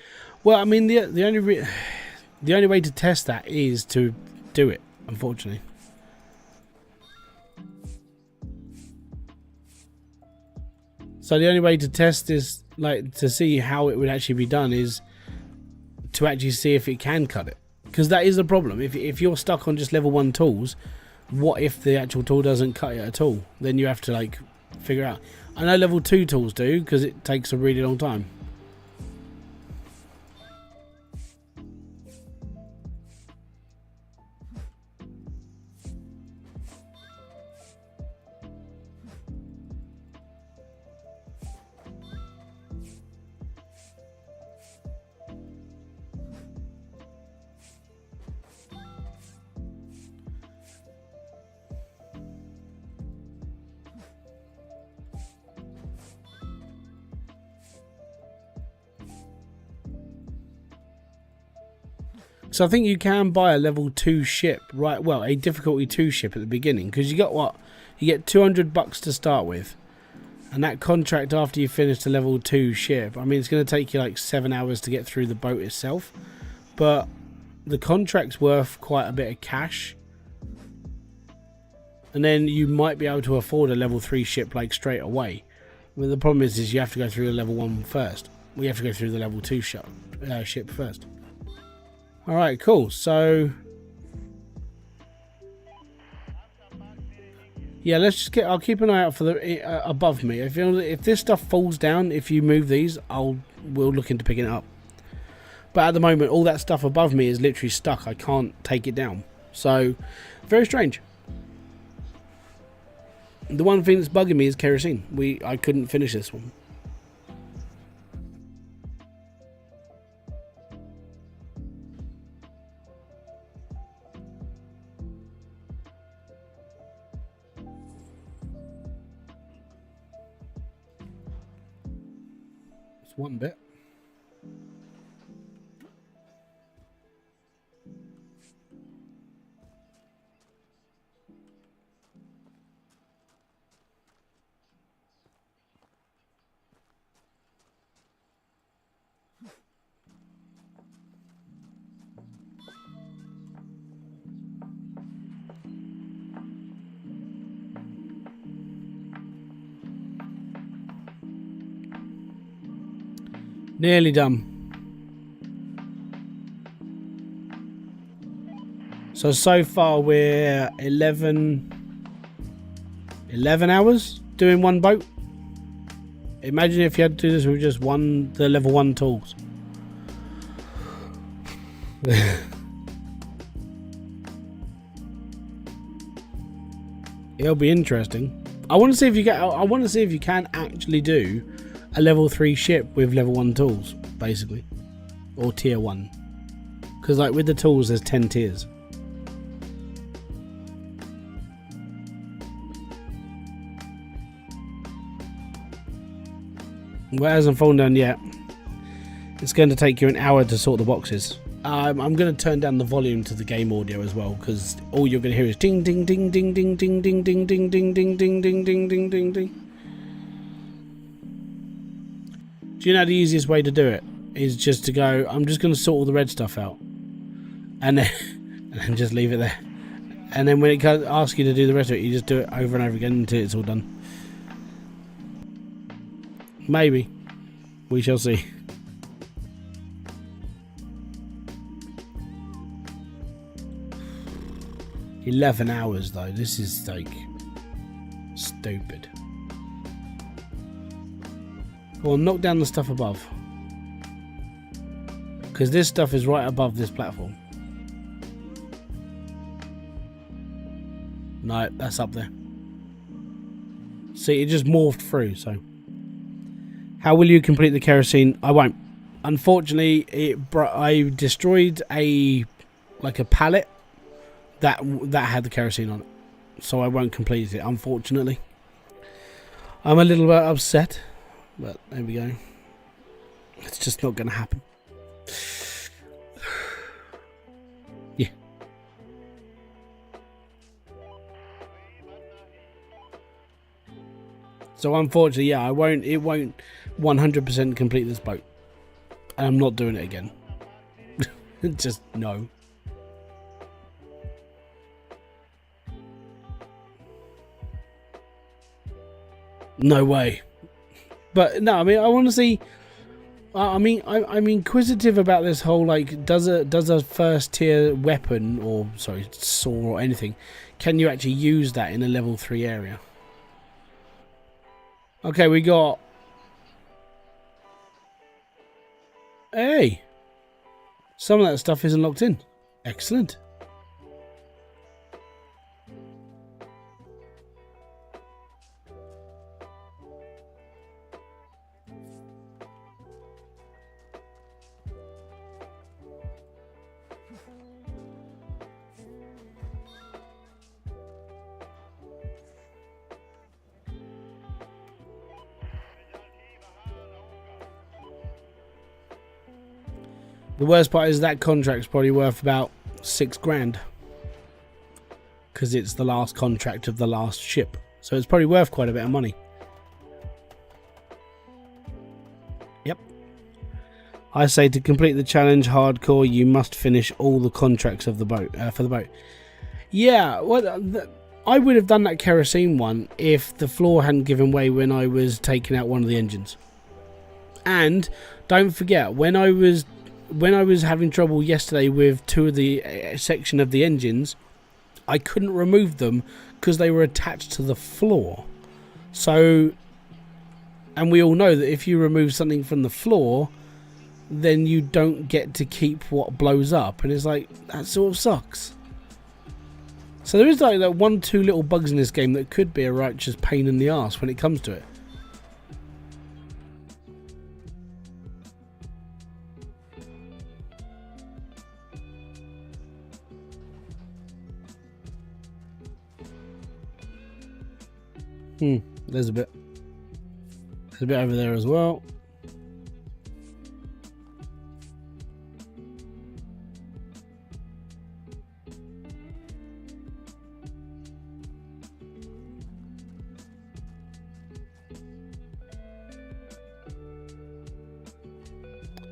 Well, I mean, the only way to test that is to do it, unfortunately. So the only way to test this, like to see how it would actually be done, is to actually see if it can cut it. Because that is the problem. If you're stuck on just level 1 tools, what if the actual tool doesn't cut it at all? Then you have to like figure out. I know level 2 tools do, because it takes a really long time. So I think you can buy a level 2 ship, right? Well, a difficulty 2 ship at the beginning, because you got what? You get $200 to start with, and that contract after you finish the level 2 ship. I mean, it's going to take you like 7 hours to get through the boat itself, but the contract's worth quite a bit of cash, and then you might be able to afford a level 3 ship like straight away. But the problem is you have to go through the level 1 first. We have to go through the level 2 ship first. Alright, cool. So yeah, let's just I'll keep an eye out for the above me. If this stuff falls down, if you move these, we'll look into picking it up. But at the moment, all that stuff above me is literally stuck. I can't take it down. So very strange. The one thing that's bugging me is kerosene. I couldn't finish this one. One bit. Nearly done. So far we're 11 hours doing one boat. Imagine if you had to do this with just the level 1 tools. It'll be interesting. I want to see if you can actually do a level 3 ship with level 1 tools, basically, or tier 1. Because like with the tools, there's 10 tiers. Well, it hasn't fallen down yet. It's going to take you an hour to sort the boxes. I'm going to turn down the volume to the game audio as well, because all you're going to hear is ding ding ding ding ding ding ding ding ding ding ding ding ding ding ding ding ding. Do you know the easiest way to do it is just to go, I'm just going to sort all the red stuff out, and then just leave it there, and then when it asks you to do the rest of it, you just do it over and over again until it's all done. Maybe. We shall see. $11 hours though. This is like stupid. Well, knock down the stuff above, because this stuff is right above this platform. No, that's up there. See, it just morphed through. So how will you complete the kerosene? I won't. Unfortunately, I destroyed a pallet that had the kerosene on it, so I won't complete it, unfortunately. I'm a little bit upset, but there we go. It's just not going to happen. Yeah. So unfortunately, yeah, it won't 100% complete this boat. And I'm not doing it again. Just no. No way. But no, I mean, I want to see. I'm inquisitive about this whole, like, does a first tier weapon, or sorry, saw or anything, can you actually use that in a level 3 area? Okay, we got. Hey, some of that stuff isn't locked in. Excellent. The worst part is that contract's probably worth about 6 grand. Because it's the last contract of the last ship. So it's probably worth quite a bit of money. Yep. I say to complete the challenge hardcore, you must finish all the contracts of the boat for the boat. Yeah, I would have done that kerosene one if the floor hadn't given way when I was taking out one of the engines. And don't forget, when I was having trouble yesterday with 2 of the section of the engines, I couldn't remove them because they were attached to the floor. So, and we all know that if you remove something from the floor, then you don't get to keep what blows up, and it's like, that sort of sucks. So there is like that 1-2 little bugs in this game that could be a righteous pain in the arse when it comes to it. There's a bit over there as well.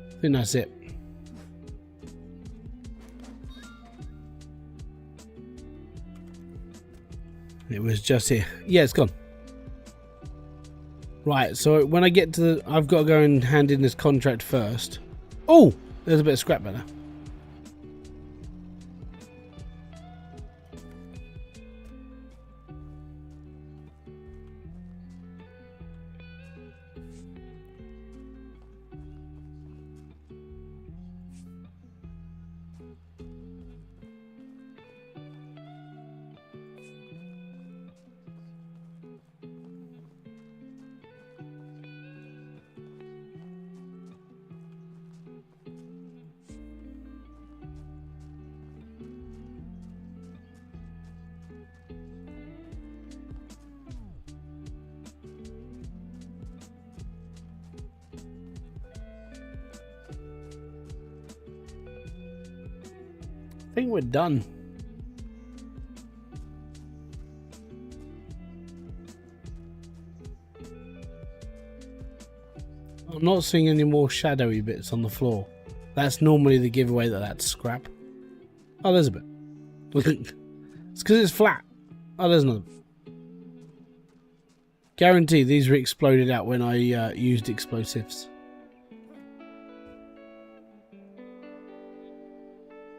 I think that's it. It was just here. Yeah, it's gone. Right, so when I get to the... I've got to go and hand in this contract first. Oh! There's a bit of scrap there. I think we're done. I'm not seeing any more shadowy bits on the floor. That's normally the giveaway that that's scrap. Oh, there's a bit. It's because it's flat. Oh, there's another. Guarantee these were exploded out when I used explosives.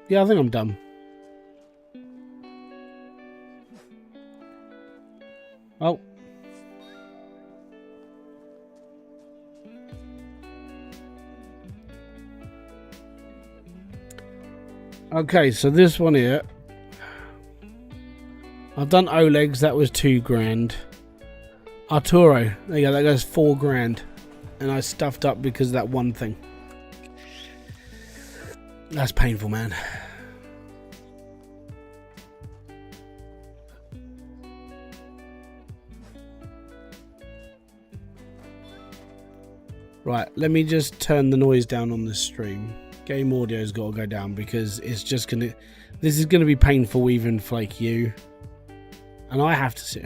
Yeah, I think I'm done. Oh. Okay, so this one here. I've done Oleg's, that was 2 grand. Arturo, there you go, that goes 4 grand. And I stuffed up because of that one thing. That's painful, man. Right, let me just turn the noise down on this stream. Game audio's got to go down because it's just gonna... This is gonna be painful even for like you. And I have to sit...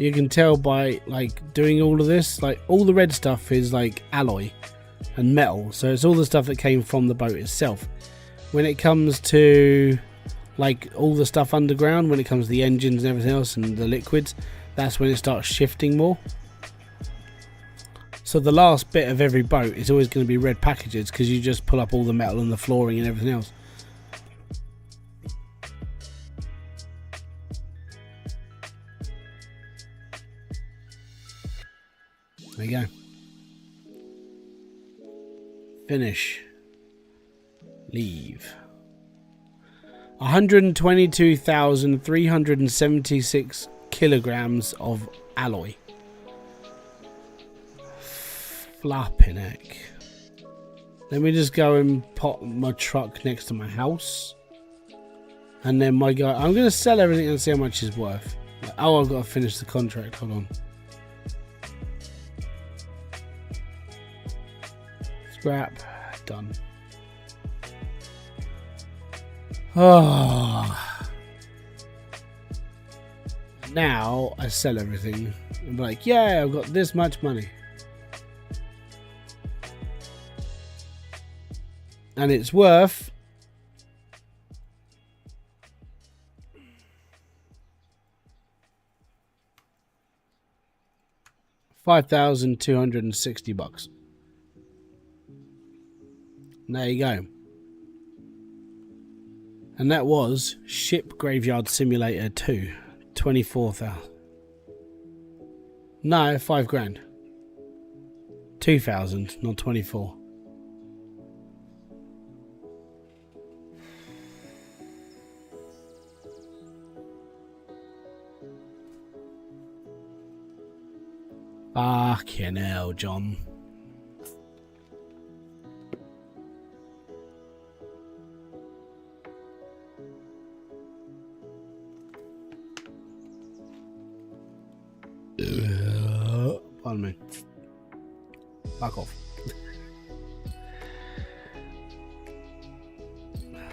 You can tell by like doing all of this, like all the red stuff is like alloy and metal, so it's all the stuff that came from the boat itself. When it comes to like all the stuff underground, when it comes to the engines and everything else and the liquids, that's when it starts shifting more. So the last bit of every boat is always going to be red packages, because you just pull up all the metal and the flooring and everything else. There you go. Finish. Leave. 122,376 kilograms of alloy. Flapping heck. Let me just go and put my truck next to my house. And then my guy... I'm going to sell everything and see how much it's worth. Oh, I've got to finish the contract. Hold on. Scrap. Done. Oh. Now I sell everything. I'm like, yeah, I've got this much money. And it's worth $5,260. There you go. And that was Ship Graveyard Simulator 2. 24,000. No, 5 grand. 2,000, not 24. Fucking hell, John. Pardon me. Back off.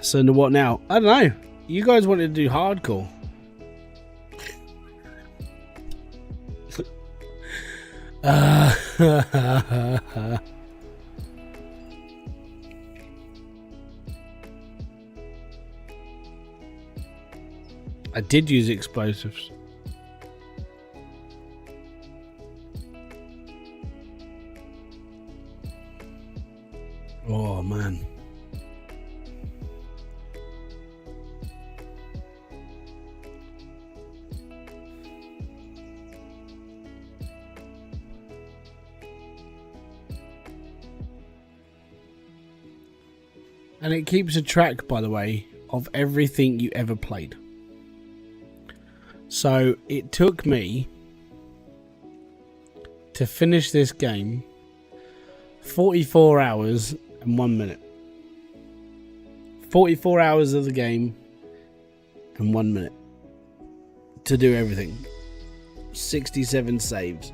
So what now? I don't know. You guys wanted to do hardcore. I did use explosives. Oh man. And it keeps a track, by the way, of everything you ever played. So it took me to finish this game 44 hours and 1 minute. 44 hours of the game and 1 minute to do everything. 67 saves.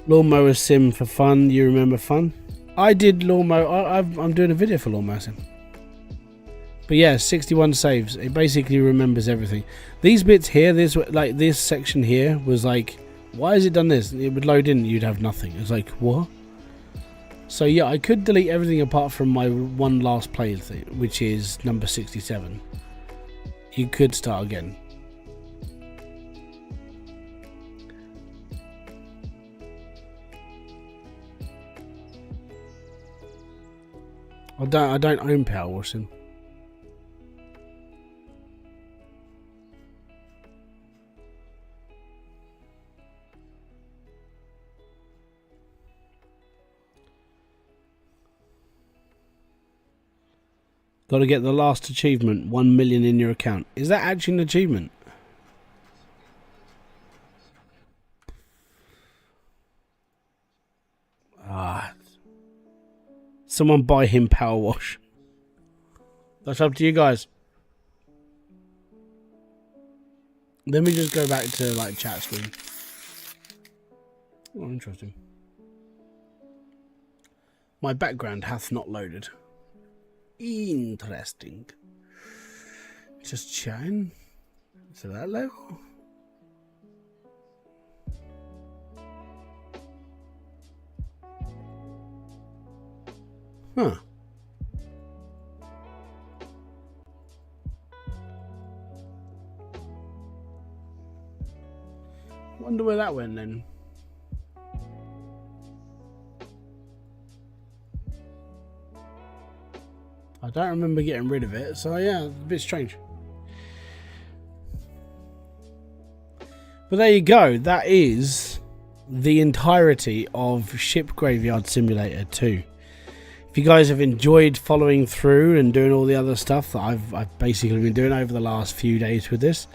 Lawnmower sim for fun. You remember fun? I did lawnmower. I'm doing a video for lawnmower sim. But yeah, 61 saves. It basically remembers everything. These bits here, this section here was like, why has it done this? It would load in, you'd have nothing. It's like, what? So yeah, I could delete everything apart from my one last play thing, which is number 67. You could start again. I don't own power washing. Got to get the last achievement, 1 million in your account. Is that actually an achievement? Ah. Someone buy him power wash. That's up to you guys. Let me just go back to like chat screen. Oh, interesting. My background hath not loaded. Interesting. Just chatting. To that level. Huh. Wonder where that went then. I don't remember getting rid of it, so yeah, it's a bit strange. But there you go. That is the entirety of Ship Graveyard Simulator 2. If you guys have enjoyed following through and doing all the other stuff that I've basically been doing over the last few days with this,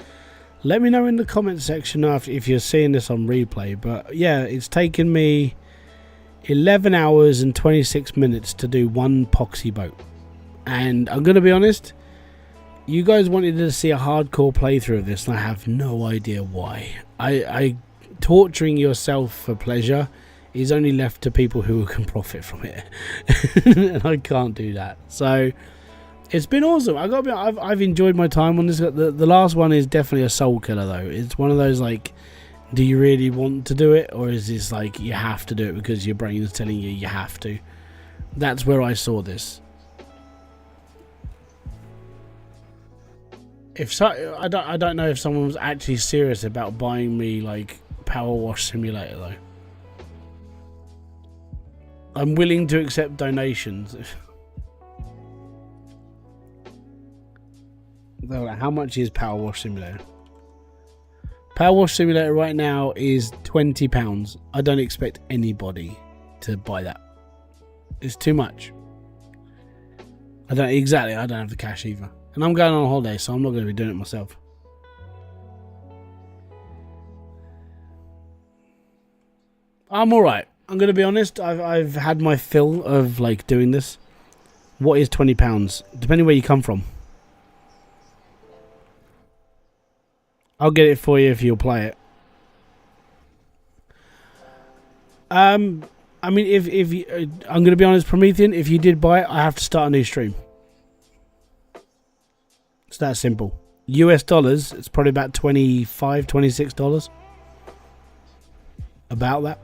let me know in the comment section if you're seeing this on replay. But yeah, it's taken me 11 hours and 26 minutes to do one poxy boat. And I'm going to be honest, you guys wanted to see a hardcore playthrough of this, and I have no idea why. I torturing yourself for pleasure is only left to people who can profit from it. And I can't do that. So it's been awesome. I've enjoyed my time on this. The last one is definitely a soul killer though. It's one of those like, do you really want to do it, or is this like you have to do it because your brain is telling you have to? That's where I saw this. I don't know if someone was actually serious about buying me like Power Wash Simulator though. I'm willing to accept donations. How much is Power Wash Simulator? Power Wash Simulator right now is £20. I don't expect anybody to buy that. It's too much. I don't have the cash either. And I'm going on holiday, so I'm not going to be doing it myself. I'm alright. I'm going to be honest. I've had my fill of like doing this. What is £20? Depending where you come from. I'll get it for you if you'll play it. I mean, if you, I'm going to be honest, Promethean, if you did buy it, I have to start a new stream. It's that simple. US dollars, it's probably about $25, $26. About that.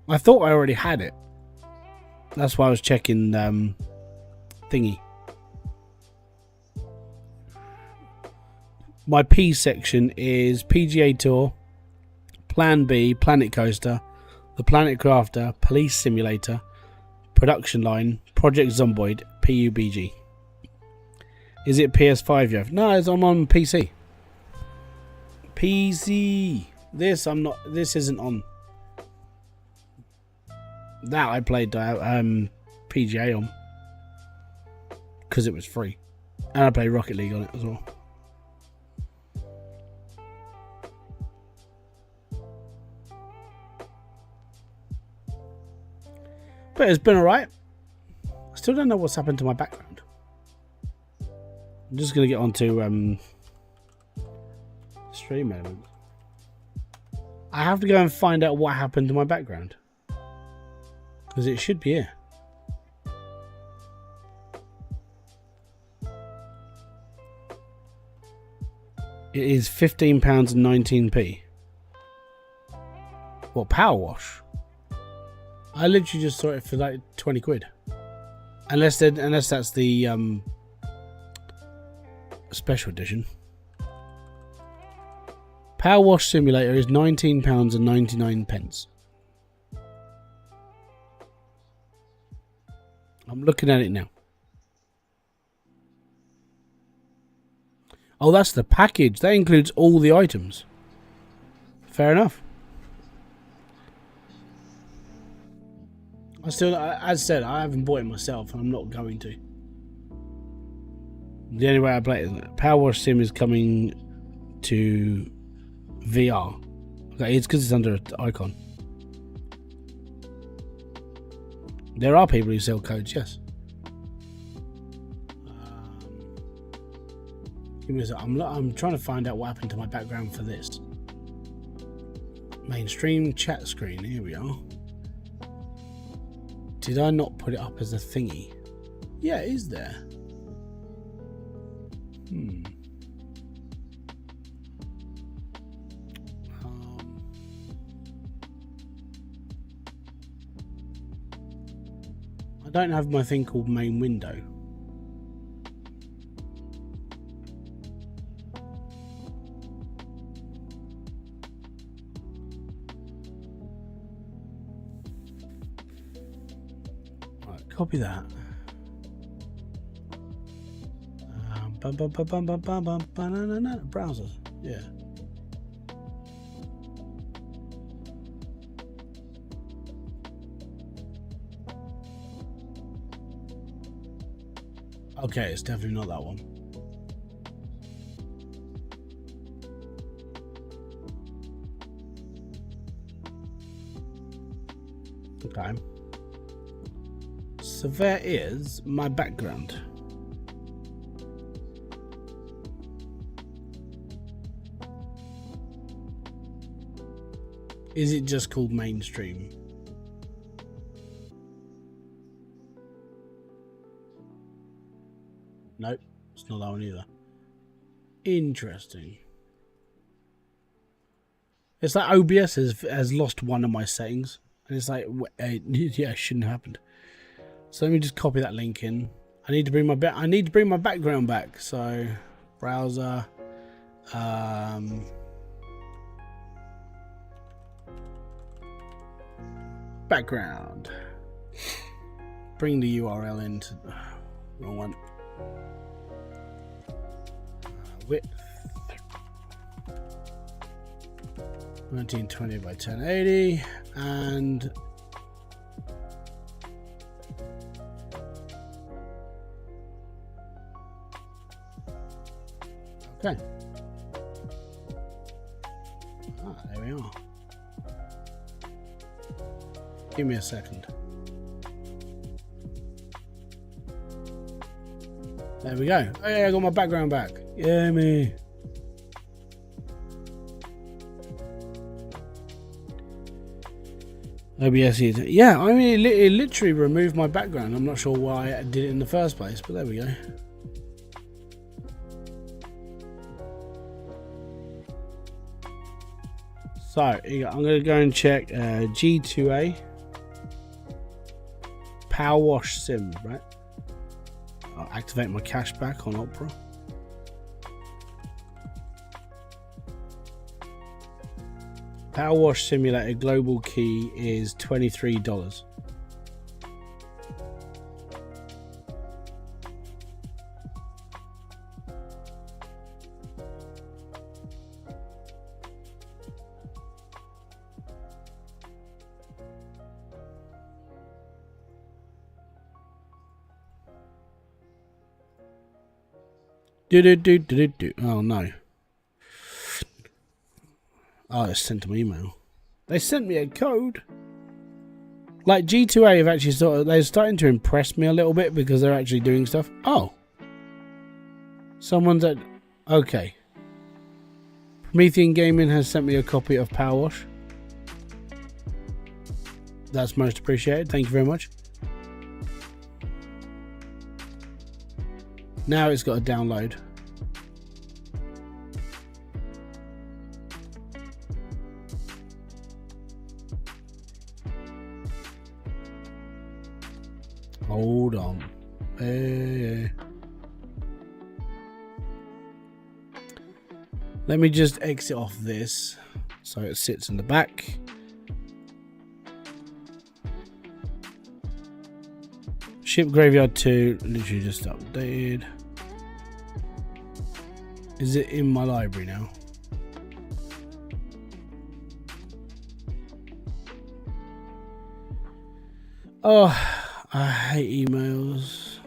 I thought I already had it. That's why I was checking thingy. My P section is PGA Tour, Plan B, Planet Coaster, The Planet Crafter, Police Simulator, Production Line, Project Zomboid, PUBG. Is it PS5 you have? No, I'm on PC. PC. This isn't on. That I played PGA on because it was free, and I played Rocket League on it as well. But it's been alright. I still don't know what's happened to my background. I'm just going to get onto stream elements. I have to go and find out what happened to my background. Because it should be here. It is £15 and 19p. What, Power Wash? I literally just saw it for like 20 quid. Unless that's the special edition. Power Wash Simulator is £19 and 99p. I'm looking at it now. Oh, that's the package. That includes all the items. Fair enough. As I said, I haven't bought it myself, and I'm not going to. The only way I play it is Power Wash Sim is coming to VR. Okay, it's because it's under an icon. There are people who sell codes, yes. Give Give me a sec. I'm trying to find out what happened to my background for this. Mainstream chat screen. Here we are. Did I not put it up as a thingy? Yeah, it is there. I don't have my thing called main window. Right, copy that. Browser, yeah. Okay, it's definitely not that one. Okay. So there is my background. Is it just called mainstream? Nope, it's not that one either. Interesting. It's like OBS has lost one of my settings, and it's like, yeah, it shouldn't have happened. So let me just copy that link in. I need to bring my background back. So browser, background. Bring the URL into wrong one. Width 1920 by 1080 and okay. There we are. Give me a second. There we go. Oh yeah, I got my background back. Yeah, me. OBS here. Yeah, I mean, it literally removed my background. I'm not sure why I did it in the first place, but there we go. So, I'm going to go and check G2A Power Wash Sim, right? I'll activate my cashback on Opera. Power Wash Simulator global key is $23. Oh no. Oh, it's sent to my email. They sent me a code. Like G2A have actually they're starting to impress me a little bit because they're actually doing stuff. Oh. Someone's at okay. Promethean Gaming has sent me a copy of Power Wash. That's most appreciated. Thank you very much. Now it's got to download. Hold on. Hey. Let me just exit off this so it sits in the back. Ship Graveyard 2 literally just updated. Is it in my library now? Oh, I hate emails.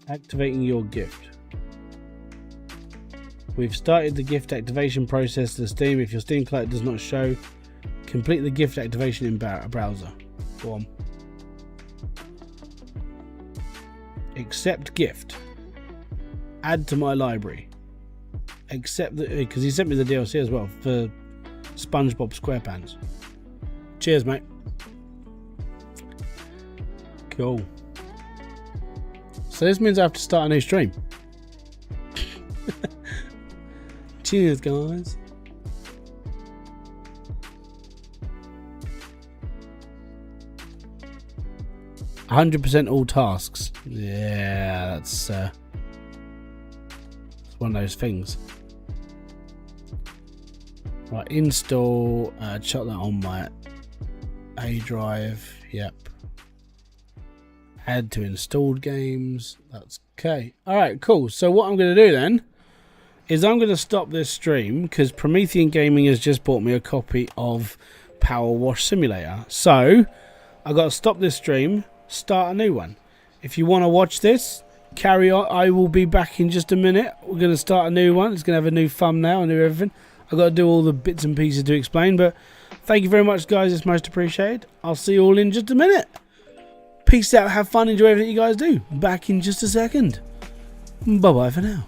Activating your gift. We've started the gift activation process to Steam. If your Steam client does not show, Complete the gift activation in browser. Go on. Accept gift. Add to my library. Accept the, because he sent me the DLC as well for SpongeBob SquarePants. Cheers, mate. Cool. So this means I have to start a new stream. Cheers, guys. %, all tasks. Yeah, that's one of those things. Right, install. Chuck that on my A drive. Yep. Add to installed games. That's okay. Alright, cool. So what I'm going to do then is I'm going to stop this stream because Promethean Gaming has just bought me a copy of Power Wash Simulator. So I've got to stop this stream, start a new one. If you want to watch this, carry on. I will be back in just a minute. We're going to start a new one. It's going to have a new thumbnail and everything. I've got to do all the bits and pieces to explain, but thank you very much, guys. It's most appreciated. I'll see you all in just a minute. Peace out, have fun, enjoy everything you guys do. Back in just a second. Bye bye for now.